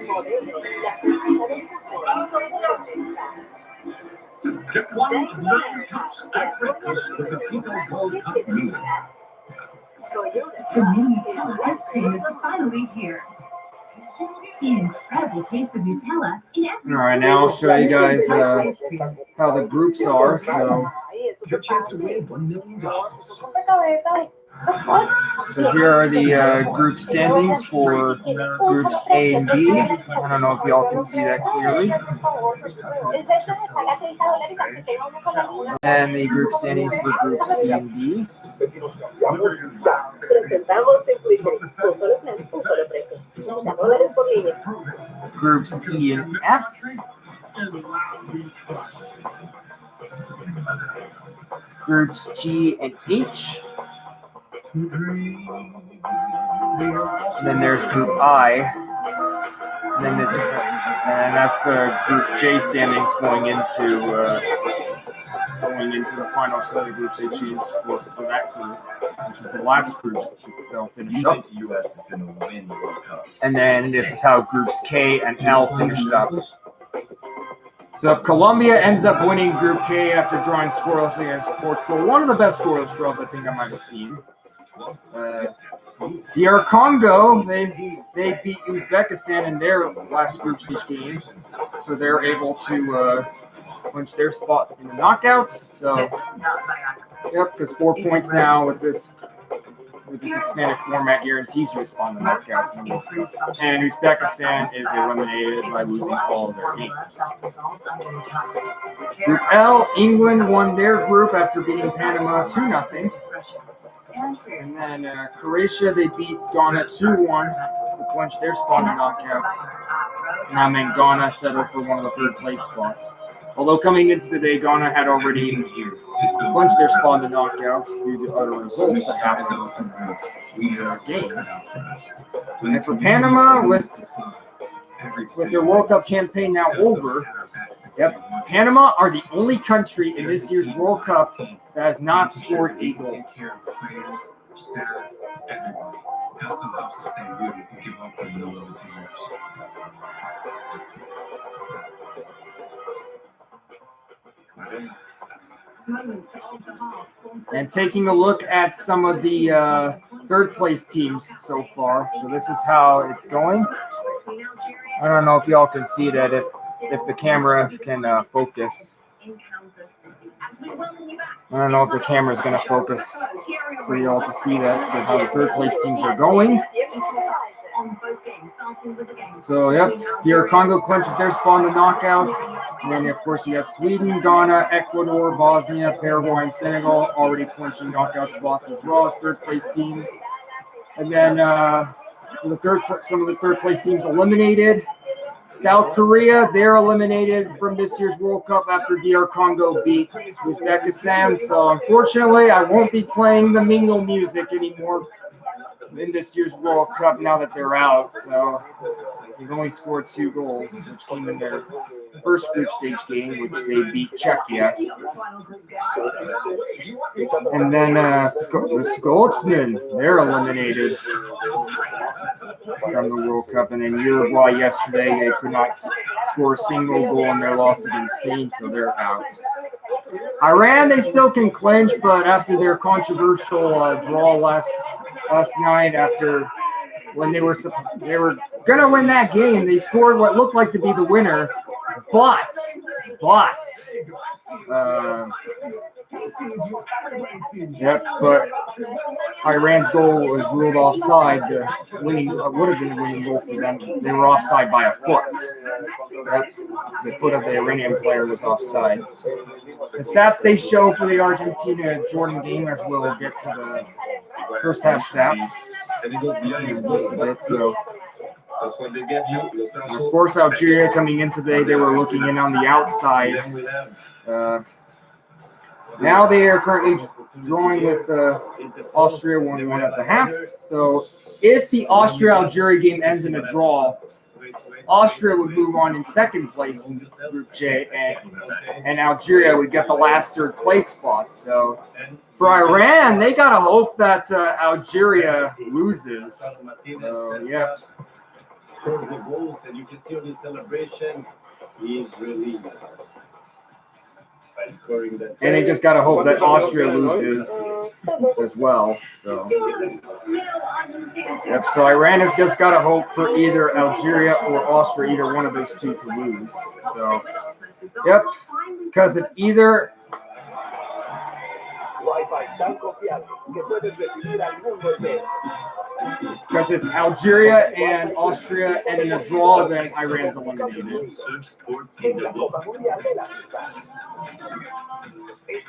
Modelo, la cerveza del fútbol, 280. Get one of nine cups at breakfast with the FIFA World Cup meal. The new Nutella ice cream is finally here. The incredible taste of Nutella in every. All right, now I'll show you guys how the groups are. Your chance to win $1 million. So here are the group standings for groups A and B. I don't know if y'all can see that clearly. And the group standings for groups C and D. Presentamos Simplicity, un solo plan, un solo precio. $30 por línea. Groups E and F. Groups G and H. And then there's group I. And then this is, and that's the group J standings going into the final set of group H teams for that group, which is the last groups that they'll finish up. And then this is how groups K and L finished up. So Colombia ends up winning Group K after drawing scoreless against Portugal. One of the best scoreless draws I think I might have seen. DR Congo, they beat Uzbekistan in their last group stage game, so they're able to clinch their spot in the knockouts. So, yep, because 4 points now with this expanded format guarantees you a spot in the knockouts. And Uzbekistan is eliminated by losing all of their games. Group L, England won their group after beating Panama 2-0. And then Croatia, they beat Ghana 2-1 to clinch their spot in the knockouts. And that meant Ghana settled for one of the third place spots. Although coming into the day, Ghana had already clinched their spot in the knockouts due to other results that happened in their games. And for Panama, with their World Cup campaign now over, yep, Panama are the only country in this year's World Cup that has not scored a goal. And taking a look at some of the third place teams so far. So this is how it's going. I don't know if y'all can see that, if the camera can focus. I don't know if the camera is going to focus for y'all to see that, how the third place teams are going. So, yep, DR Congo clinches their spot in the knockouts. And then, of course, you have Sweden, Ghana, Ecuador, Bosnia, Paraguay, and Senegal already clinching knockout spots as well as third place teams. And then some of the third place teams eliminated. South Korea, they're eliminated from this year's World Cup after DR Congo beat Uzbekistan. So unfortunately, I won't be playing the Mingle music anymore in this year's World Cup now that they're out. So they've only scored 2 goals, which came in their first group stage game, which they beat Czechia. And then the Scotsmen, they're eliminated from the World Cup. And then Uruguay yesterday, they could not score a single goal in their loss against Spain, so they're out. Iran, they still can clinch, but after their controversial draw last night, after when they were gonna win that game, they scored what looked like to be the winner, but Iran's goal was ruled offside. The winning would have been the winning goal for them. They were offside by a foot. The foot of the Iranian player was offside. The stats they show for the Argentina Jordan game, as we'll get to the first half stats in just a bit. So, and of course, Algeria coming in today, they were looking in on the outside. Now they are currently drawing with Austria 1-1 at the half. So if the Austria-Algeria game ends in a draw, Austria would move on in second place in Group J, and Algeria would get the last third place spot. So for Iran, they got to hope that Algeria loses. So, yeah. The goals, and you can see on the celebration, he is really scoring that. And they just got to hope that Austria loses as well. So, yep. So Iran has just got to hope for either Algeria or Austria, either one of those two, to lose. So, yep. Because if either. Because if Algeria and Austria end in a draw, then Iran's eliminated.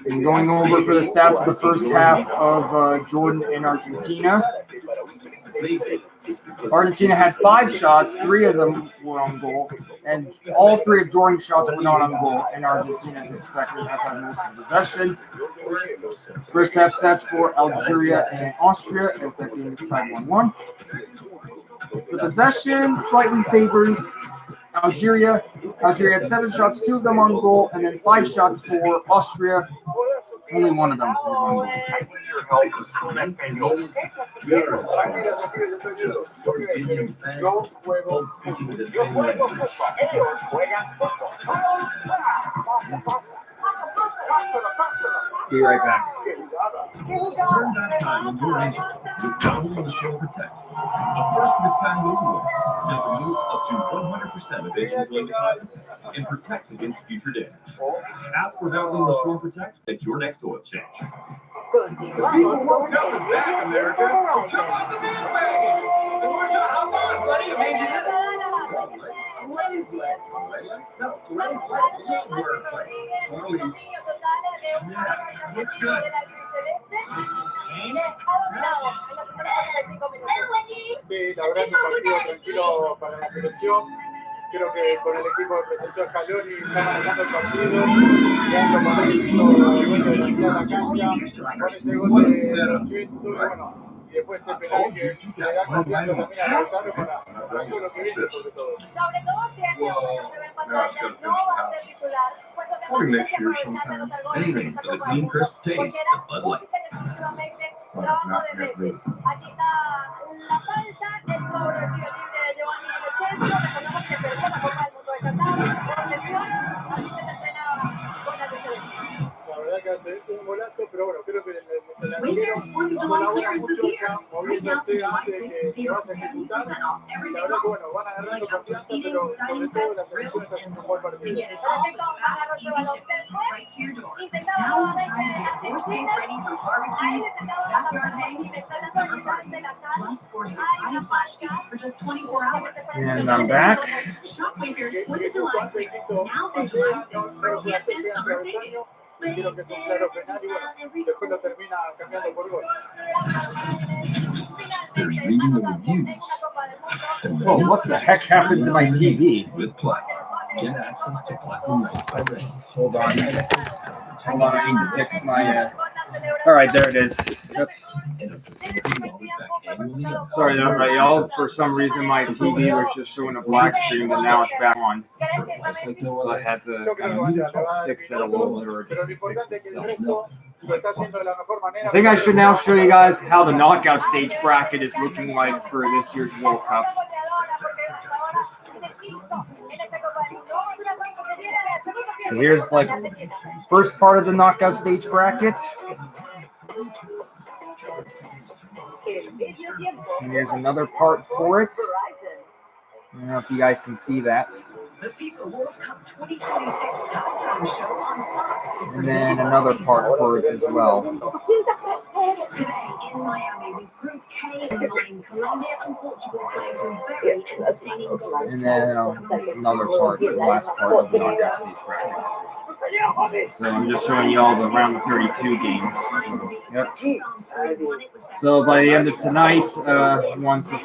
And going over for the stats of the first half of Jordan and Argentina. Argentina had 5 shots, 3 of them were on goal, and all 3 of Jordan's shots were not on goal, and Argentina, as expected, has had most of the possession. First half stats for Algeria and Austria, as that game is tied 1-1. The possession slightly favors Algeria. Algeria had 7 shots, 2 of them on goal, and then 5 shots for Austria. Only 1 of them was on goal. Because tonight and goals, you're a star. Just for Indian fans, all speaking the same language. Be right back. Turn back time in your engine with Download the Show Protect. A first of its kind movement that removes up to 100% of engine-blown deposits and protects against future damage. Ask for Download the Storm Protect at your next oil change. Continuamos con Coming back, America. Come on the bandwagon. And watch out, how on, buddy? Sí, la verdad que un partido tranquilo para la selección. Creo que con el equipo que presentó Scaloni está manejando el partido, quedando con éxito dueño de la mitad de la cancha, con ese gol de Rochenzo, y bueno, y después ese penal que le da confianza también a Lautaro para todo lo que viene, sobre todo. Sobre todo si este momento se ve en pantalla, no va a ser titular, puesto que va a tener que aprovechar de anotar goles en esta Copa del Mundo, porque era única y exclusivamente trabajo de Messi. Aquí está la falta, el cobro del tiro libre de Giovanni Lo Celso. Recordemos que perdió la Copa del Mundo de Qatar por lesión, así que se entrenaba con la selección. La verdad que hace un golazo, pero bueno, creo que el arquero colabora mucho ya moviéndose antes de que vaya a ejecutar. La verdad que bueno, van agarrando confianza, pero sobre todo la selección está haciendo un buen partido. Intentaba nuevamente Argentina, ahí intentaba la de la sal, hay una falta. And I'm back. Creo que es un claro penal y bueno, después lo termina cambiando por gol. There's reading the reviews. Oh, what the heck happened to my TV? With Platinum, get access to Platinum Nights by Red. Hold on. Hold on, I need to fix my. All right, there it is. Yep. And up to $50 back annually. Sorry about that, y'all. For some reason, my TV was just showing a black screen, but now it's back on. So I had to kind of fix that a little bit, or just fix it itself. I think I should now show you guys how the knockout stage bracket is looking like for this year's World Cup. So here's like first part of the knockout stage bracket. And here's another part for it. I don't know if you guys can see that. And then another part for it as well. And then another part, the last part of the knockout stage bracket. So I'm just showing you all the round of 32 games. So, yep. So by the end of tonight, once the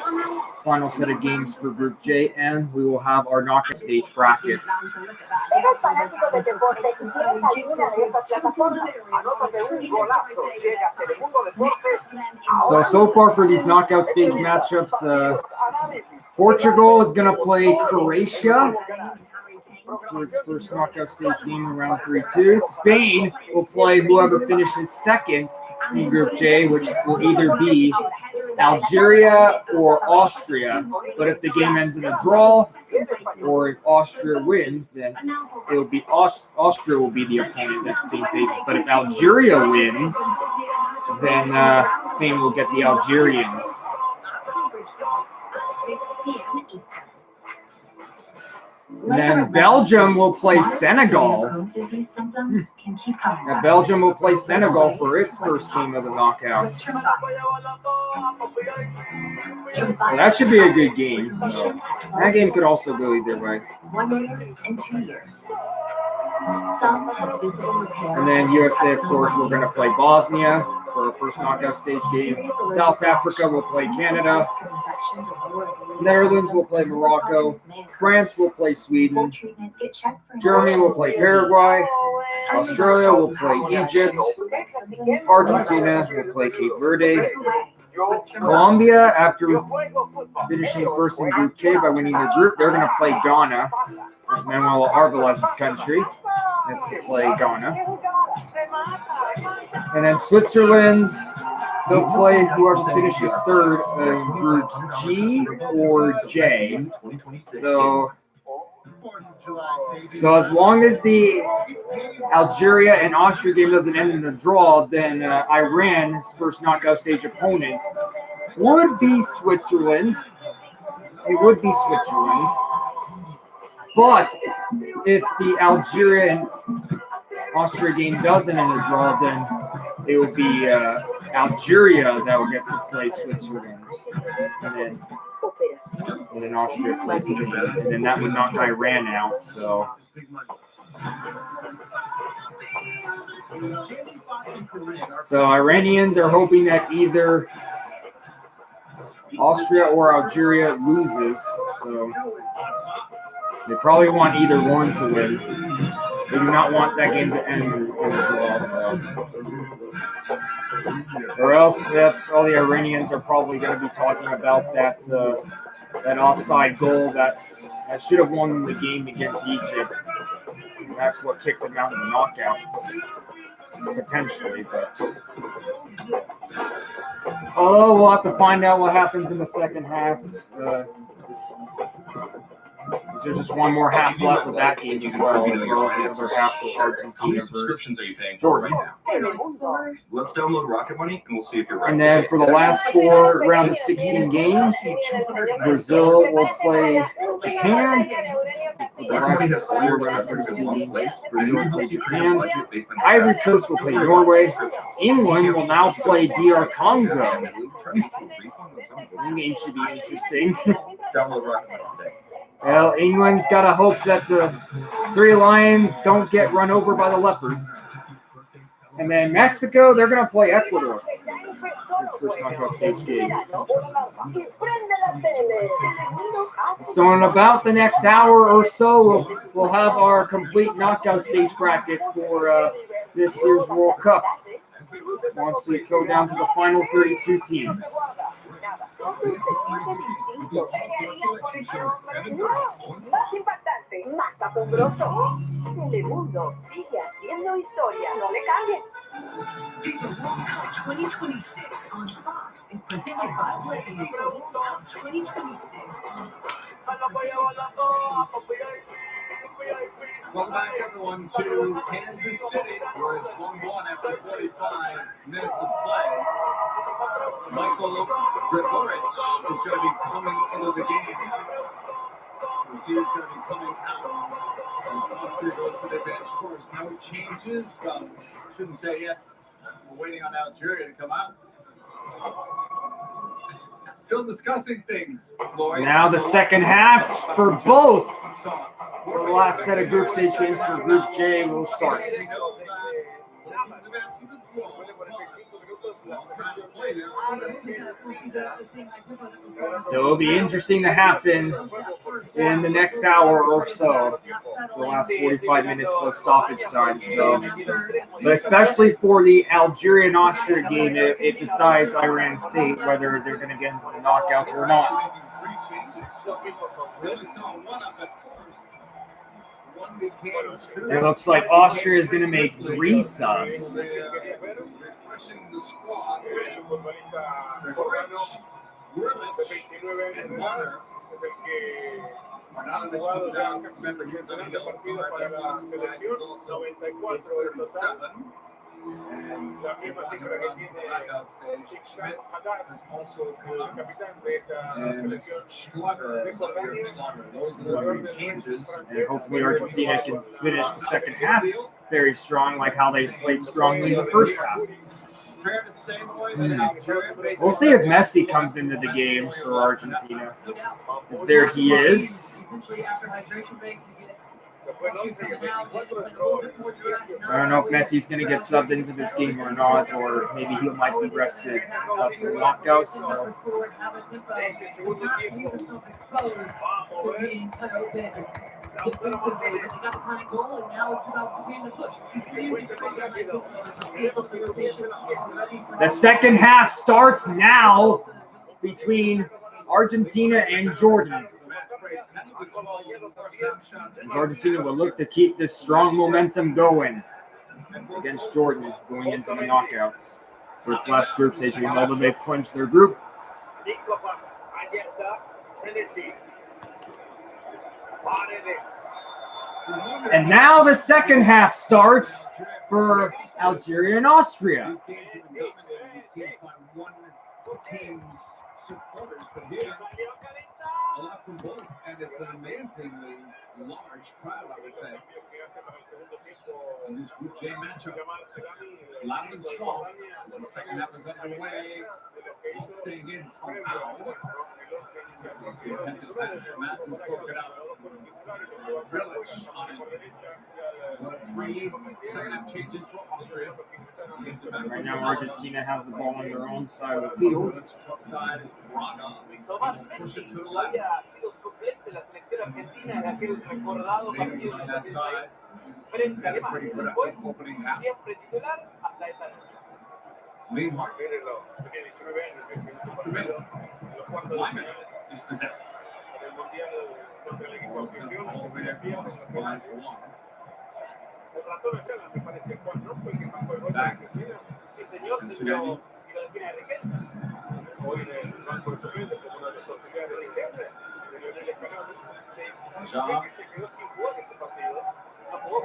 final set of games for Group J end, we will have our knockout stage bracket. So far for these knockout stage matchups, Portugal is going to play Croatia for its first knockout stage game in round 3-2. Spain will play whoever finishes second in Group J, which will either be Algeria or Austria. But if the game ends in a draw, or if Austria wins, then it'll be Austria will be the opponent that Spain faces. But if Algeria wins, then Spain will get the Algerians. And then Belgium will play Senegal. Now Belgium will play Senegal for its first game of the knockout. Well, that should be a good game. So that game could also go either way. 1 year and 2 years. And then USA, of course, we're going to play Bosnia for our first knockout stage game. South Africa will play Canada. Netherlands will play Morocco. France will play Sweden. Germany will play Paraguay. Australia will play Egypt. Argentina will play Cape Verde. Colombia, after finishing first in Group K by winning their group, they're going to play Ghana. Manuel Arbelas's country. Let's play Ghana. And then Switzerland they'll play whoever finishes third in Group G or J. So as long as the Algeria and Austria game doesn't end in a draw, then Iran's first knockout stage opponent would be Switzerland. It would be Switzerland. But if the Algeria and Austria game doesn't end in a draw, then it will be Algeria that will get to play Switzerland. And then Austria plays Switzerland. And then that would knock Iran out. So Iranians are hoping that either Austria or Algeria loses. So they probably want either one to win. They do not want that game to end in a draw. Or else, all the Iranians are probably going to be talking about that offside goal that should have won the game against Egypt. And that's what kicked them out of the knockouts, potentially. But although we'll have to find out what happens in the second half. There's just one more half left of that game as well as the other half for Argentina versus Jordan. Let's download Rocket Money and we'll see if you're right. And then for the last 4 round of 16 games, Brazil will play Japan. For the last 4 round of 13 games, Brazil will play Japan. Ivory Coast will play Norway. England will now play DR Congo. The game should be interesting. Download Rocket Money today. Well, England's got to hope that the 3 Lions don't get run over by the Leopards. And then Mexico, they're going to play Ecuador. It's first knockout stage game. So in about the next hour or so, we'll have our complete knockout stage bracket for this year's World Cup. Once we go down to the final 32 teams. Más impactante, más asombroso. Telemundo sigue haciendo historia. No le cambien. The World Cup 2026 on Fox is presented by World Cup 2026 on Welcome back, everyone, to Kansas City, where it's 1-1 after 45 minutes of play. Michael Gregorich is going to be coming into the game. He's going to be coming out. And Foster goes to the bench. Of course, no changes. Shouldn't say yet. We're waiting on Algeria to come out. Still discussing things, Lloyd. Now the second halves for both. The last set of group stage games for Group J will start. So it'll be interesting to happen in the next hour or so, the last 45 minutes plus stoppage time. So, but especially for the Algeria and Austria game, it decides Iran's fate, whether they're going to get into the knockouts or not. It looks like Austria is going to make 3 subs. La misma cifra que tiene Ixan Haddad, el capitán de esta selección de Jordania, jugador del francés. And hopefully Argentina can finish the second half very strong, like how they played strongly in the first half. We'll see if Messi comes into the game for Argentina. Because there he is. I don't know if Messi's going to get subbed into this game or not, or maybe he might be rested for knockouts. So. The second half starts now between Argentina and Jordan. Argentina will look to keep this strong momentum going against Jordan going into the knockouts. for its last group stage game, although they've clinched their group. And now the second half starts for Algeria and Austria. A lot from both, and it's an amazingly large crowd, I would say. In this Group J matchup, loud and strong. The second half is underway. Staying in somehow. Matthews broke it out. Relish on it. 3 second half changes for Austria. Right now, Argentina has the ball on their own side of the field. Side is Braga. Messi había sido suplente de la selección argentina en aquel recordado partido del 2006 frente a Alemania. Después, siempre titular hasta esta noche. Neymar. Mírenlo, tenía 19 años Messi en ese partido, en los cuartos de final, en el Mundial contra el equipo anfitrión, que tenía piernas en la penal. El ratón Ayala, me parece, Juan, ¿no? Fue el que marcó el gol de Argentina. Sí, señor, se lo define a Riquelme. Hoy en el banco de suplentes, como uno de los auxiliares de Riquelme, de Lionel Scaloni. Messi se quedó sin jugar ese partido. All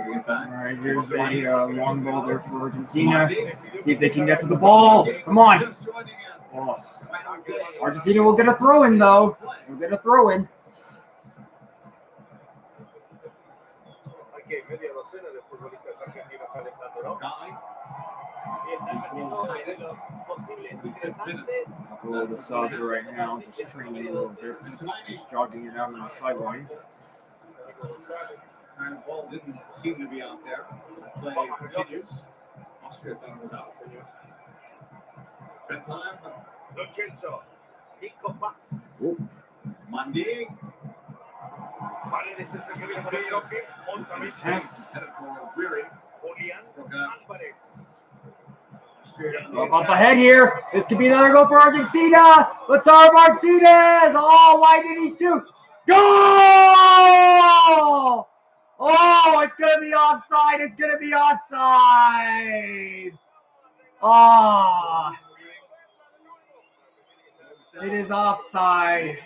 right, here's a long ball there for Argentina. See if they can get to the ball. Come on. Oh. Argentina will get a throw in, though. They'll get a throw in. Hay que media docena de futbolistas argentinos calentando, ¿no? Couple of the subs right now, just training a little bit, just jogging it out on the sidelines. And the ball didn't seem to be out there. Play continues. Austria thought it was out. Good time. Lorenzo, Nico Paz. Monday. Paredes es el que viene por el toque. Otra vez. Headed for Weary. Julián Álvarez. Up ahead here. This could be another goal for Argentina. Lautaro Martinez. Oh, why did he shoot? Goal! Oh, it's going to be offside. It's going to be offside. Ah. It is offside.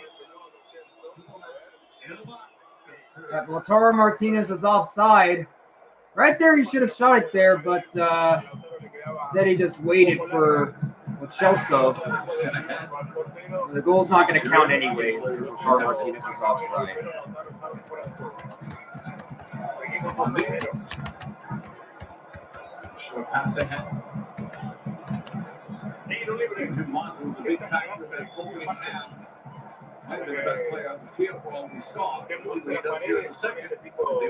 Lautaro Martinez was offside. Right there, he should have shot it there, but said he just waited for Lo Celso. The goal's not going to count anyways because Lautaro Martinez was offside. Pass ahead. Dumont was a big factor in that opening half. Might have been the best player on the field for all we saw. Demuestra Paredes con ese tipo de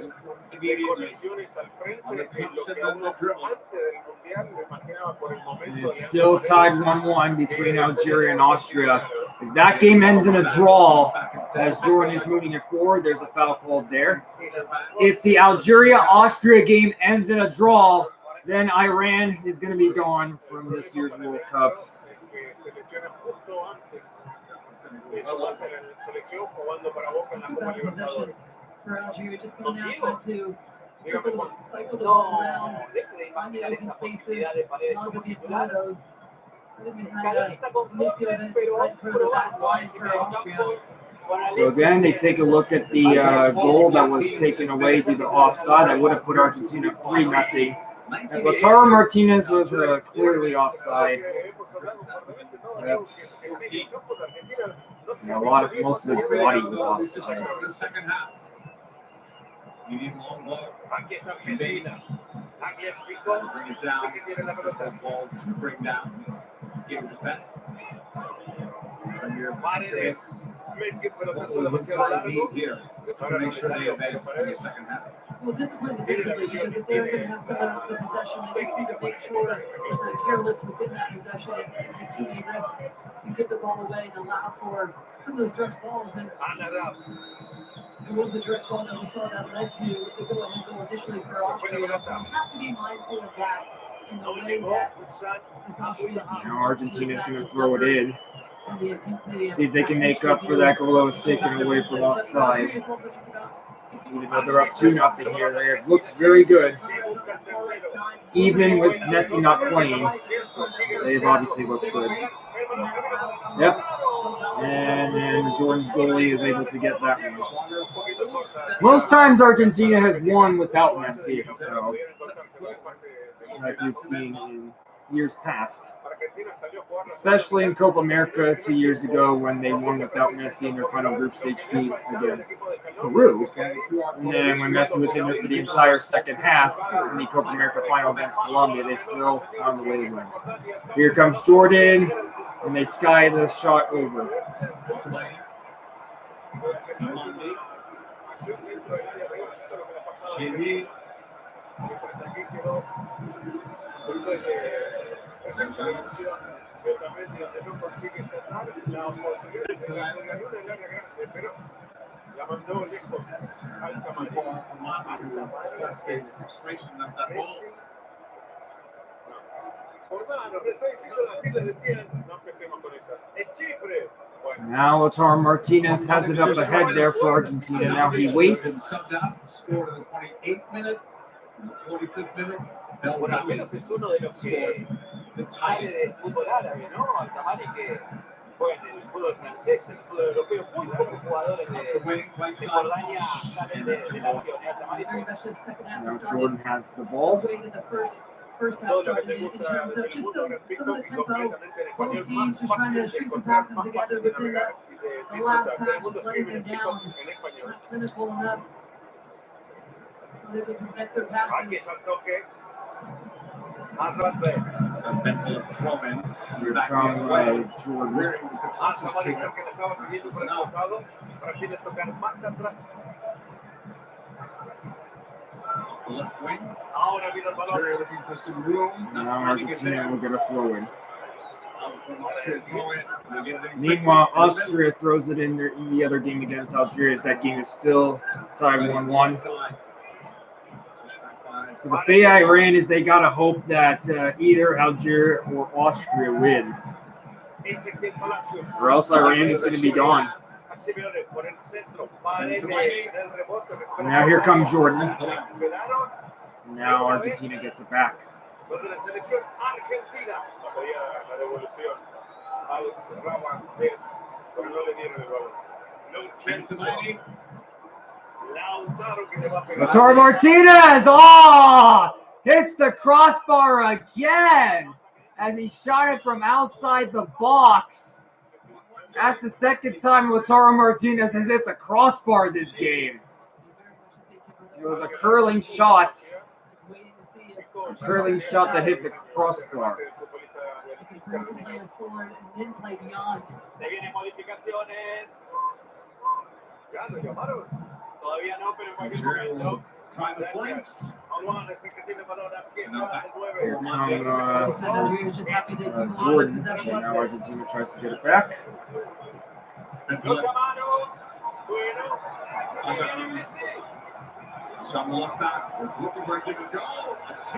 conexiones al frente en lo que uno antes del Mundial lo imaginaba por el momento. It's still tied 1-1 between Algeria and Austria. If that game ends in a draw, as Jordan is moving it forward, there's a foul called there. If the Algeria-Austria game ends in a draw, then Iran is going to be gone from this year's World Cup. De sumarse a la selección jugando para Boca en la Copa Libertadores. Dígame, Juan. No, deje de imaginar esa posibilidad de Paredes como titular. Scaloni está conforme, pero vamos probando a ese medio campo. So again, they take a look at the goal that was taken away due to offside. That would have put Argentina 3-0. And Lautaro Martinez was clearly offside. Yep. Yeah, most of his body was offside. Aquí está Argentina. Aquí el Pico. Dice que tiene la pelota. Bring down. Give his best. Paredes. Mete pelotazo demasiado largo. Just to make sure they advance in the second half. Well, discipline is different because if they're going to have the possession, they just need to make sure that they're careless within that possession and keep the risk and get the ball away and allow for some of those direct balls. And it was the direct ball that we saw that led to the go-ahead goal initially for Austria. You have to be mindful of that in the way that Now Argentina's going to throw it in. See if they can make up for that goal that was taken away from offside. Even though they're up 2-0 here, they have looked very good. Even with Messi not playing, they've obviously looked good. Yep. And then Jordan's goalie is able to get that one. Most times Argentina has won without Messi, so like we've seen in years past. Especially in Copa America 2 years ago when they won without Messi in their final group stage defeat against Peru. And then when Messi was in there for the entire second half in the Copa America final against Colombia, they still found a way to win. Here comes Jordan, and they sky the shot over. La mandó lejos, alta María. Jordano, le estoy diciendo así, le decían. No empecemos con esa. En Chipre. Now Lautaro Martinez has it up ahead there for Argentina. Now he waits. Scored in the 28th minute, in the 45th minute. Bueno, al menos es uno de los que sale del fútbol árabe, ¿no? Altamari que juega en el fútbol francés, en el fútbol europeo. Muy pocos jugadores de Jordania salen de la región. Altamari es Now Jordan has the ball. Todo lo que te gusta del mundo ahora en TikTok y completamente en español, más fácil de encontrar, más fácil de navegar y de disfrutar. Todo el mundo escribe en TikTok en español. Aquí está el toque. Arrate. Here come Jordan. Altamari es el que le estaba pidiendo por el costado. Prefiere tocar más atrás. Ahora vino el balón. Now Argentina will get a throw in. Meanwhile, Austria throws it in the other game against Algeria. That game is still tied 1-1. So the fate I ran is they gotta hope that either Algeria or Austria win, or else Iran is going to be gone. Now here comes Jordan. Now Argentina gets it back. Lautaro Martinez! Oh! Hits the crossbar again as he shot it from outside the box. That's the second time Lautaro Martinez has hit the crossbar this game. It was a curling shot. A curling shot that hit the crossbar. Se vienen modificaciones. Todavía no, pero en cualquier momento. Jordan. Now Argentina tries to get it back.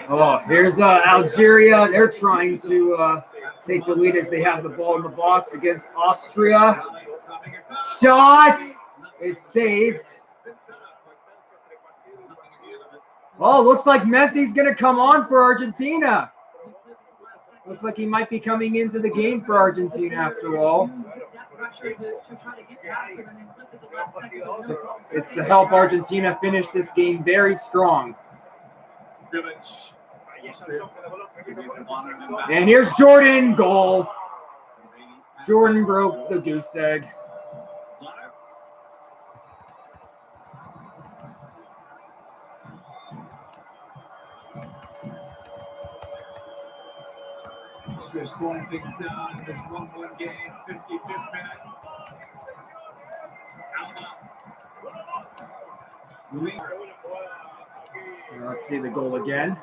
Oh, here's Algeria. They're trying to take the lead as they have the ball in the box against Austria. Shot! It's saved. Oh, looks like Messi's going to come on for Argentina. Looks like he might be coming into the game for Argentina after all. It's to help Argentina finish this game very strong. And here's Jordan, goal. Jordan broke the goose egg. Slowing things down in this 1-1 game, 55th minute. Let's see the goal again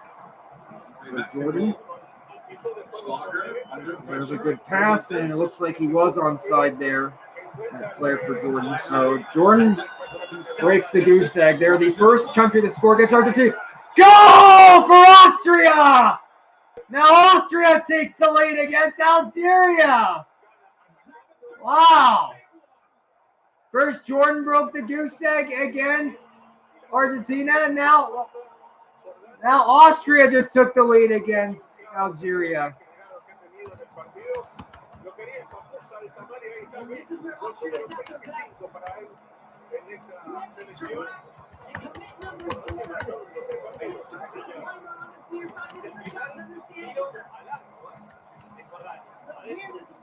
for Jordan. There's a good pass, and it looks like he was onside there. That player for Jordan. So Jordan breaks the goose egg. They're the first country to score against Argentina. Goal for Austria! Now Austria takes the lead against Algeria. Wow. First Jordan broke the goose egg against Argentina, and now Austria just took the lead against Algeria.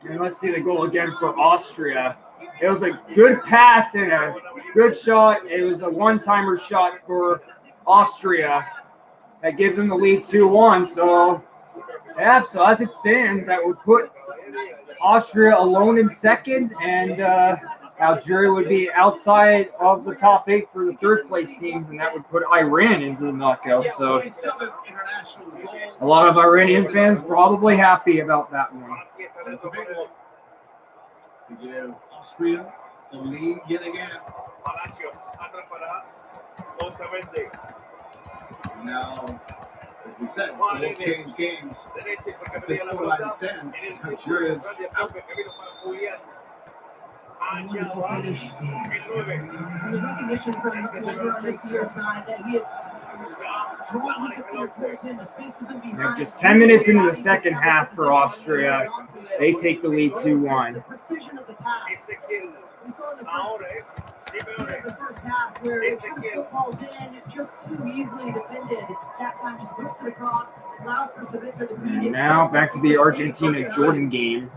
And let's see the goal again for Austria. It was a good pass and a good shot. It was a one-timer shot for Austria that gives them the lead 2-1. So, yeah, so as it stands, that would put Austria alone in second, and Algeria would be outside of the top 8 for the third-place teams, and that would put Iran into the knockout. So, a lot of Iranian fans probably happy about that one. To give Austria the lead yet again. Now, as we said, goals change games. If this scoreline stands, Algeria's out. Wonderful finish. And the recognition from Laura on this year's side that he is drawn with the clear towards him, the spaces in behind. Just 10 minutes into the second half for Austria, they take the lead 2-1. The precision of the pass. We saw in the first half where it falls in just too easily defended. That time just whips it across, allows for Savitzer to beat it. Now back to the Argentina-Jordan game.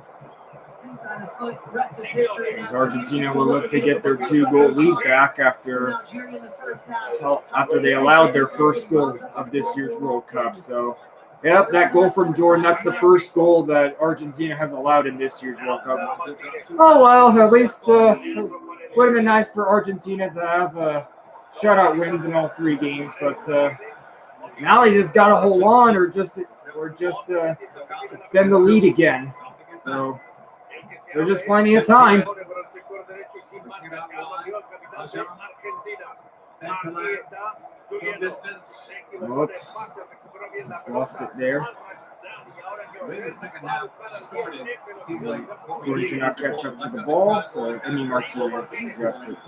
As Argentina will look to get their 2-goal lead back after they allowed their first goal of this year's World Cup. So, yep, that goal from Jordan, that's the first goal that Argentina has allowed in this year's World Cup. Oh, well, at least would have been nice for Argentina to have shutout wins in all 3 games. But now they just got to hold on or just extend the lead again. So, there's just plenty of time. Whoops. Just lost it there. Jordan cannot catch up to the ball, so Emi Martinez gets it.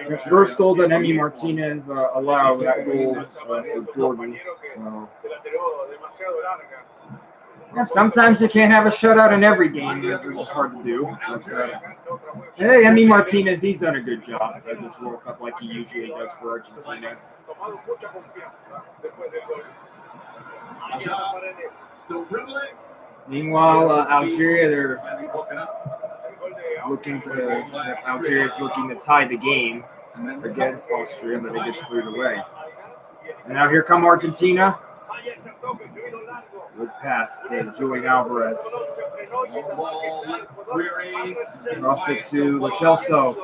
The first goal that Emi Martinez allowed, that goal for Jordan. So. Yeah, sometimes you can't have a shutout in every game, which is hard to do. But hey, Emi Martinez, he's done a good job at this World Cup like he usually does for Argentina. Meanwhile, Algeria's looking to tie the game against Austria, but it gets cleared away. And now here come Argentina. Good pass to Julian Alvarez. Cross it to Lo Celso.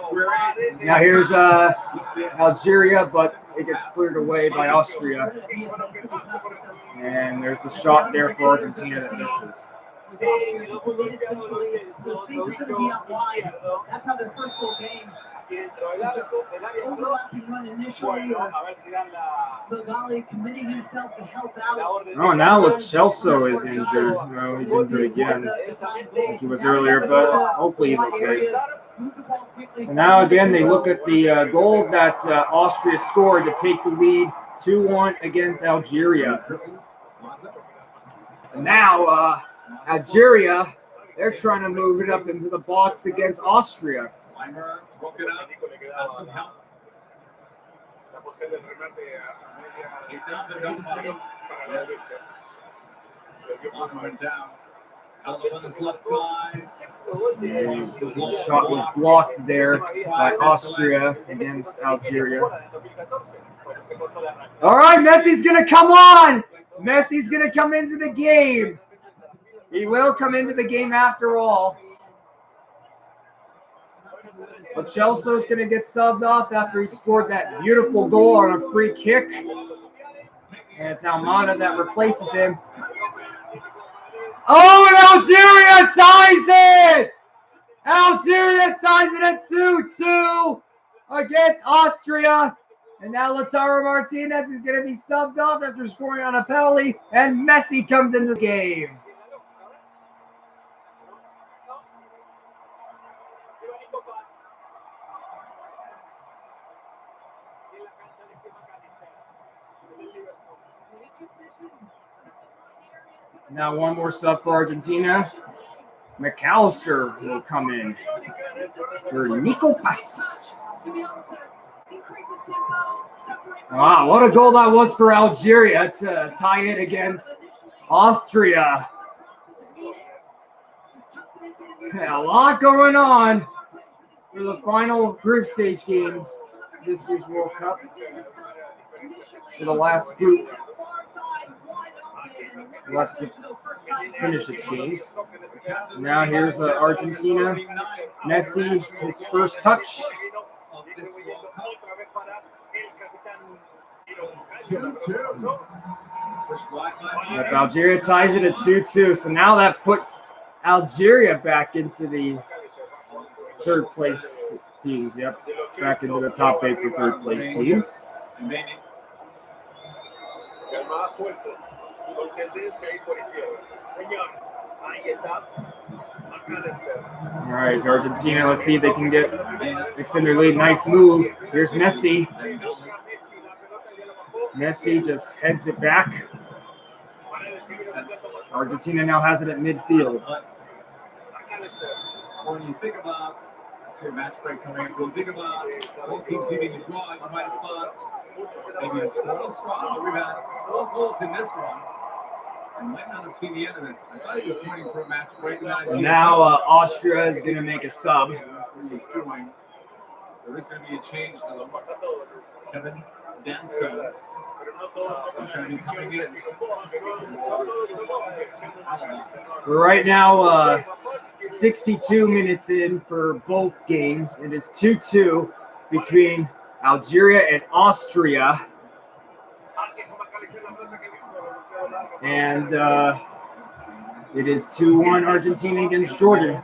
Now here's Algeria, but it gets cleared away by Austria. And there's the shot there for Argentina that misses. That's how their first goal came. Overlapping run initially, the volley committing himself to help out. Oh, now Lo Celso is injured. No, he's injured again. Like he was earlier, but hopefully he's okay. So now again, they look at the goal that Austria scored to take the lead 2-1 against Algeria. And now Algeria, they're trying to move it up into the box against Austria. The shot was blocked there by Austria against Algeria. All right, Messi's going to come on. Messi's going to come into the game. He will come into the game after all. But Chelso's going to get subbed off after he scored that beautiful goal on a free kick. And it's Almada that replaces him. Oh, and Algeria ties it! Algeria ties it at 2-2 against Austria. And now Lautaro Martinez is going to be subbed off after scoring on a penalty. And Messi comes into the game. Now one more sub for Argentina. McAllister will come in for Nico Pass. Wow, what a goal that was for Algeria to tie it against Austria. Yeah, a lot going on for the final group stage games this year's World Cup. For the last group left to finish its games. Now here's Argentina. Messi, his first touch. Yep, Algeria ties it at 2-2. So now that puts Algeria back into the third place teams. Yep, back into the top 8 for third place teams. All right, Argentina, let's see if they can extend their lead. Nice move. Here's Messi. Messi just heads it back. Argentina now has it at midfield. When you think about match break coming up, when you think about both teams needing to draw, you might have thought maybe a scoreless draw. We've had 4 goals in this one. I might not have seen the end of it. I thought he was pointing for a match break. Now Austria is going to make a sub. There is going to be a change, though. Kevin Danso. Right now, 62 minutes in for both games. It is 2-2 between Algeria and Austria. And it is 2-1 Argentina against Jordan.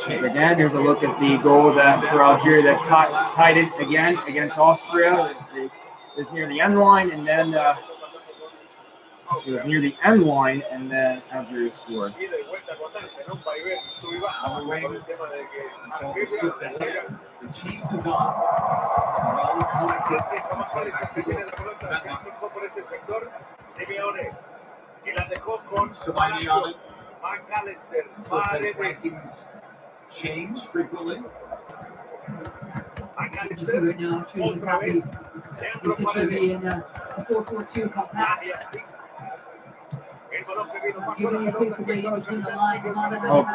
Again, here's a look at the goal that for Algeria that tied it again against Austria. It was near the end line, and then Algeria scored. The chase is on. Change frequently. Right now, he's happy. He should be in a 4-4-2 compact.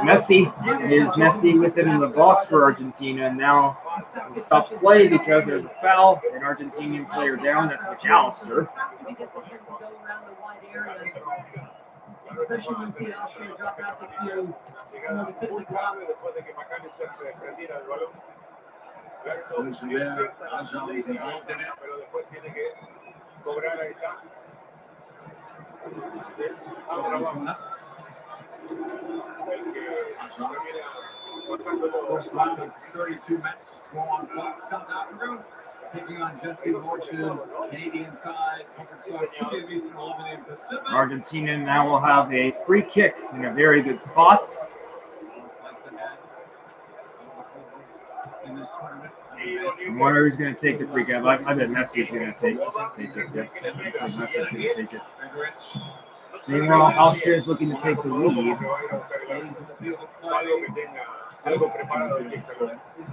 Messi. Here's Messi with it in the box for Argentina. And now it's tough play because there's a foul. An Argentinian player down. That's McAllister. Especially when the Austria drop out the queue. First round of 32 matches, on South Africa, taking on Jesse Morch's Canadian side. Argentina now will have a free kick in a very good spot. I wonder who's going to take the free kick. I bet Messi's going to take it. Yep. So Messi's going to take it. Meanwhile, Austria is looking to take the lead.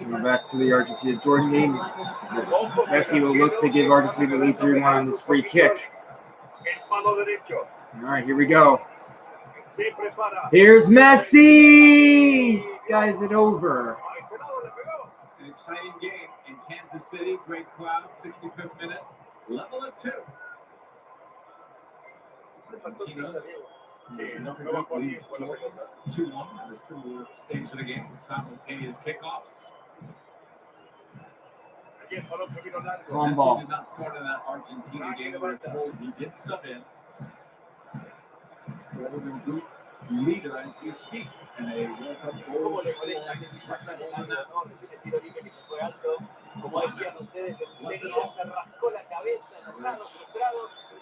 We're back to the Argentina-Jordan game. Messi will look to give Argentina the lead 3-1 on this free kick. All right, here we go. Here's Messi! Skies it over. An exciting game in Kansas City. Great crowd. 65th minute. Level at 2. 2-1 at a similar stage of the game with simultaneous kickoffs. Long ball. Did not start in that Argentina game. We're told he did sub in. Golden Boot leader as we speak. And a World Cup goal.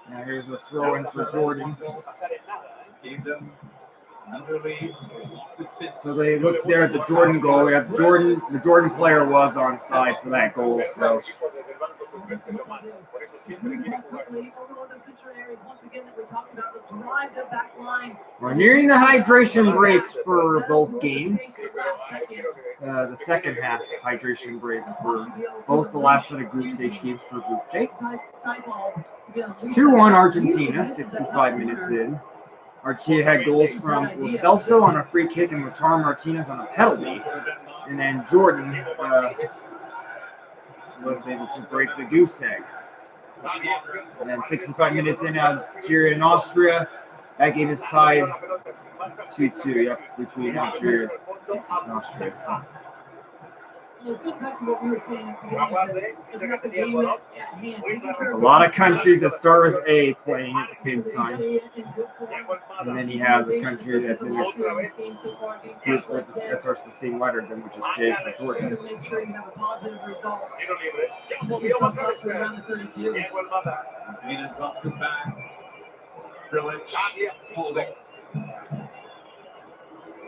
Now here's a throw in for Jordan. Gave them Another lead. So they looked there at the Jordan goal. We have the Jordan player was onside for that goal. So we're nearing the hydration breaks for both games. The second half hydration break for both the last set of group stage games for Group J. It's 2-1 Argentina, 65 minutes in. Argentina had goals from Lo Celso on a free kick and Lautaro Martinez on a penalty. And then Jordan was able to break the goose egg. And then 65 minutes in, Algeria and Austria. That game is tied 2-2 between Algeria and Austria. A lot of countries that start with A playing at the same time. And then you have the country that's in this group that starts the same letter, then which is J for Jordan.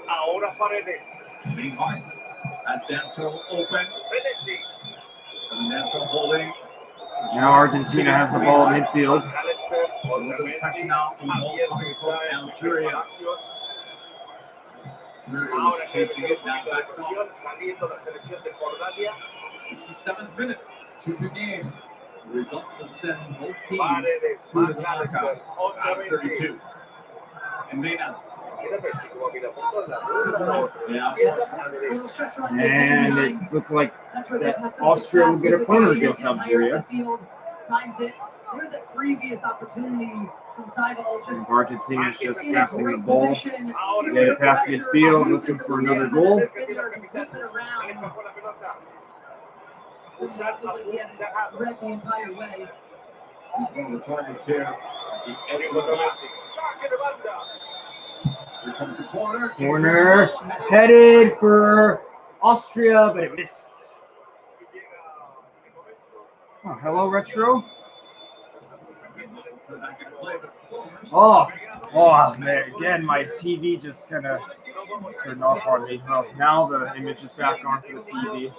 Ahora Paredes. As Denzel opens. Denzel holding. Now Argentina has the ball at midfield. Touching out the ball coming from Algeria. Ahora que Chasing it now back on. saliendo la selección de Jordania. 67th minute. 2-2 game. The result will send both teams Paredes, to the knockout at 32. And Mena. And it looked like that Austria will get a corner against Algeria. And Argentina is just passing the ball. They get it past midfield, looking for another goal. Here comes the corner. Corner headed for Austria, but it missed. Oh, hello, Retro. Oh, man, again, my TV just kind of turned off on me. Oh, now the image is back on for the TV.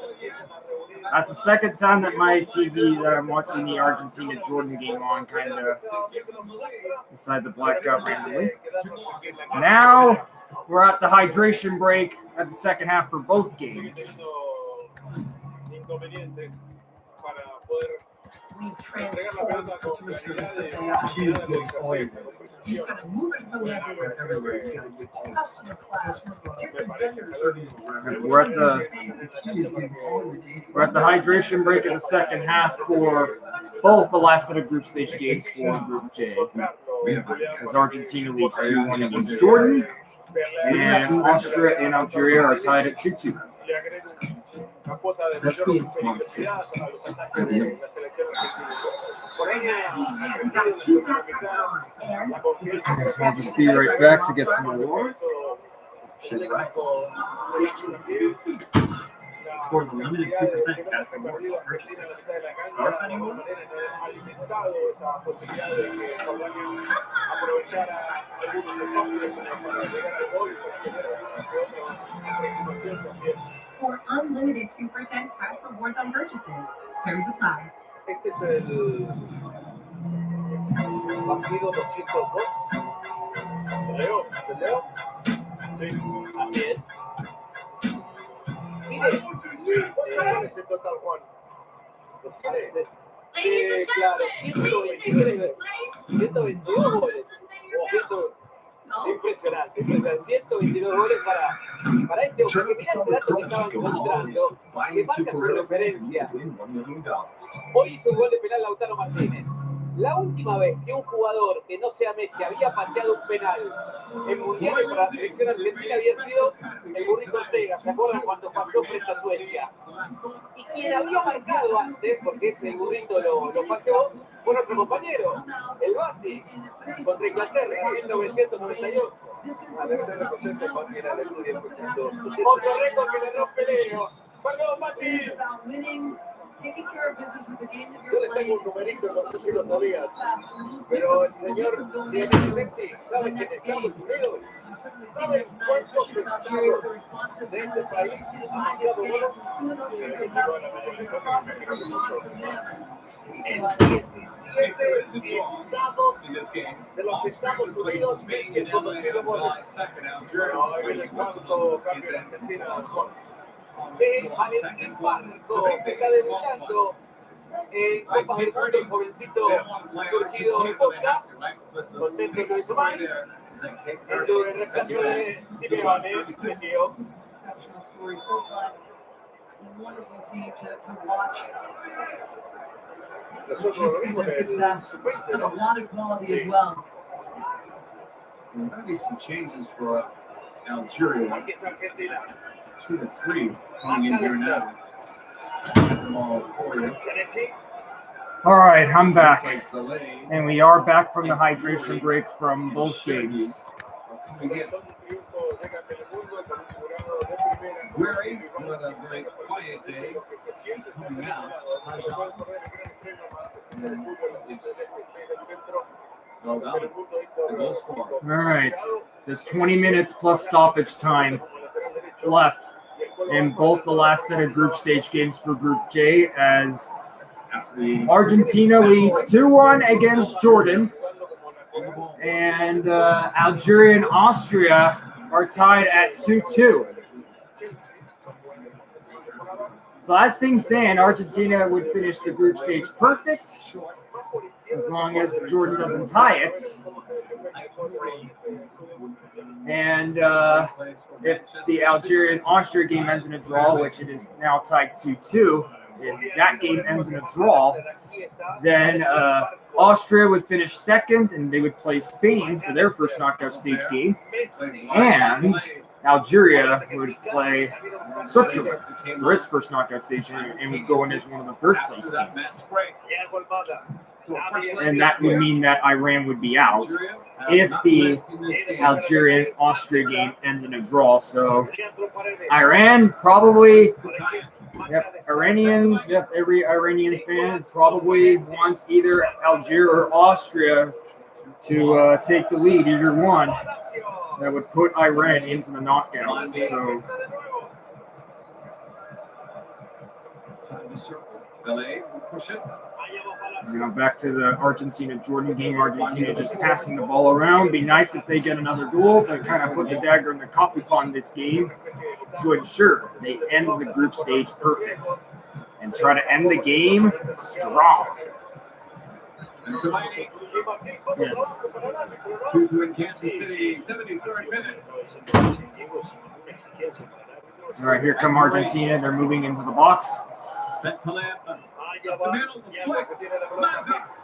That's the second time that my TV that I'm watching the Argentina-Jordan game on kind of decided to black out randomly. Now we're at the hydration break at the second half for both games. We're at the hydration break in the second half for both the last set of group stage games for Group J. As Argentina leads 2-1 against Jordan, and Austria and Algeria are tied at 2-2. I'll just be right back to get some more. Scores a limited 2% cash reward purchases. Start anymore? For unlimited 2% cash rewards on purchases. Terms apply. Este es el partido 202. ¿De Leo? Sí, así es. Mire, Luis, ¿cuántos es el total, Juan? ¿Lo tiene? Sí, claro, 122 goles. Impresionante, 122 goles para este hombre. Que mirá el trato que estaba encontrando, que marca su referencia. Hoy hizo un gol de penal Lautaro Martínez. La última vez que un jugador que no sea Messi había pateado un penal en mundiales para la selección argentina había sido el Burrito Ortega. ¿Se acuerdan cuando faltó frente a Suecia? Y quien había marcado antes, porque ese el Burrito lo pateó, fue nuestro compañero, el Basti, contra Inglaterra en 1998. Debe estar contento el Basti en el estudio escuchando. Otro récord que le rompe Leo. ¡Perdón, Basti! taking care of business with the game that Yo you're les tengo un playing. numerito, no sé si lo sabías, pero el señor Lionel Messi sabe que en Estados Unidos, ¿saben cuántos estados de este país han marcado goles? En 17 estados de los Estados Unidos, Messi ha convertido goles. No, ahí viene cuánto cambio en Argentina. Sí, Valentín Barco, que está debutando en Copa del Mundo, el jovencito surgido en Boca, contento lo hizo mal, en el rescate de Simeone, metió. Exceptional story, so glad. Wonderful team to watch. Nosotros lo vimos en el Success sub-20, and a ¿no? lot of quality as well. There might be some changes for Algeria. Aquí está Argentina. 2 to 3 coming in here now. Get them all forward. Messi. All right, I'm back. Like delay. And we are back from the hydration break from both games. Again, Son un triunfo de Telemundo con un jurado de primera. Weary, who had a very quiet day, Lo que se siente está coming out. terminado. Se puede correr el gran estreno martes 7 de julio a las 7 del este, 6 del centro. Well done. Telemundo ahí por All right, there's 20 minutes plus stoppage time left in both the last set of group stage games for Group J, as Argentina leads 2-1 against Jordan, and Algeria and Austria are tied at 2-2. So as things stand, Argentina would finish the group stage perfect, as long as Jordan doesn't tie it. And if the Algeria-Austria game ends in a draw, which it is now tied 2-2, if that game ends in a draw, then Austria would finish second, and they would play Spain for their first knockout stage game, and Algeria would play Switzerland for its first knockout stage and would go in as one of the third place teams. And that would mean that Iran would be out if the Algeria-Austria game ends in a draw. So Iran probably, Iranians, every Iranian fan probably wants either Algeria or Austria to take the lead, either one. That would put Iran into the knockouts. So now back to the Argentina-Jordan game. Argentina just passing the ball around. Be nice if they get another goal to kind of put the dagger in the coffee pot this game to ensure they end the group stage perfect and try to end the game strong. Yes. 2-2 in Kansas City, 73rd minute. All right, here come Argentina. They're moving into the box.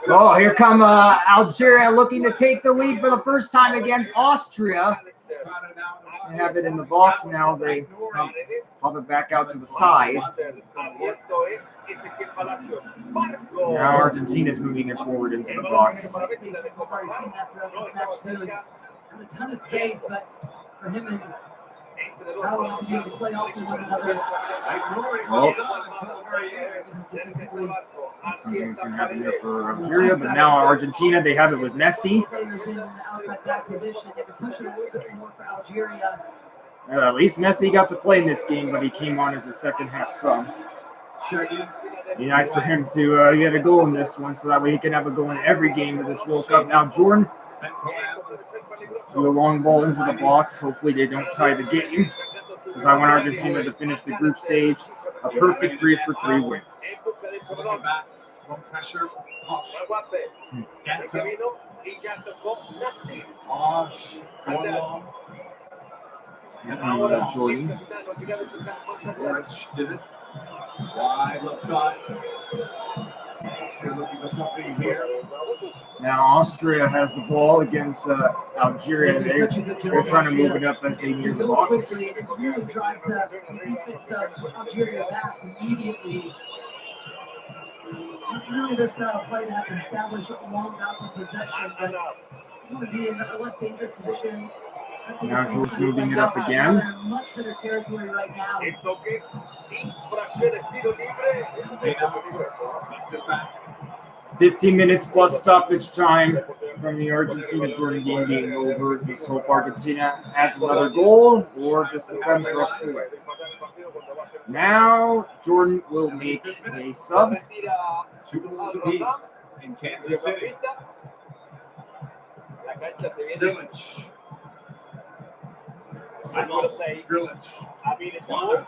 Oh, here come Algeria looking to take the lead for the first time against Austria. They have it in the box now. They pop it back out to the side. Now Argentina's moving it forward into the box. A ton of space, but for him and how else do you play off of one another? Something's going to happen here for Algeria, but now Argentina, they have it with Messi. At least Messi got to play in this game, but he came on as a second half sub. Be nice for him to get a goal in this one, so that way he can have a goal in every game of this World Cup. Now Jordan, the long ball into the box. Hopefully they don't tie the game, because I want Argentina to finish the group stage a perfect 3-for-3 wins. Jordan. Wide left side. Looking for something here. Now Austria has the ball against Algeria. They're trying to move it up as they near the box. It really drives the Algeria back immediately. Really, their style of play to have to establish a long bout of possession, but you want to be in a less dangerous position Now Jordan's moving it up again. Much better territory right now. El toque, infracción, estilo libre. Es peligroso. 15 minutes plus stoppage time from the Argentina-Jordan game being over. Just hope Argentina adds another goal or just defends the rest of the way. Now Jordan will make a sub. 2 goals apiece in Kansas City. La cancha se viene. Village. Número 6. Village. Aviles Amor,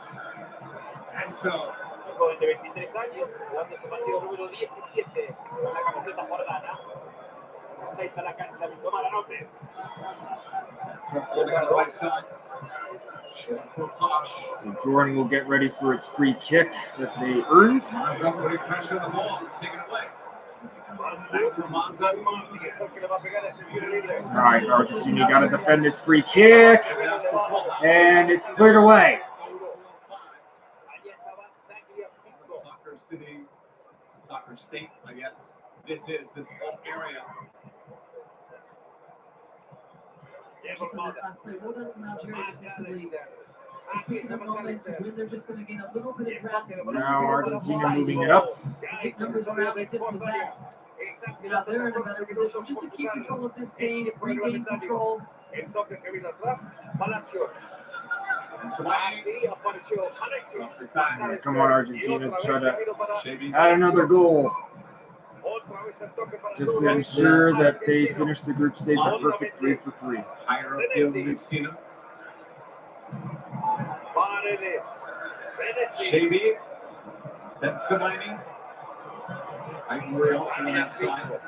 And so, un joven de 23 años, jugando su partido número 17 con la camiseta jordana. 6 a la cancha, Misomar anote. on the right side. So Jordan will get ready for its free kick that they earned. Somebody pressure the ball. It's taken away. All right, Argentina got to defend this free kick, and it's cleared away. Soccer City, Soccer State, I guess. This whole area. Now Argentina moving it up. Now they're in a better position just to keep control of this game, regain control. El toque que vino atrás, Palacios. Aquí apareció Alexis. Come on, Argentina, try to add another goal. Just to ensure that they finish the group stage a perfect 3-for-3. Higher upfield than we've seen them. Paredes. Shavy. That's Samani. I can worry also on that side.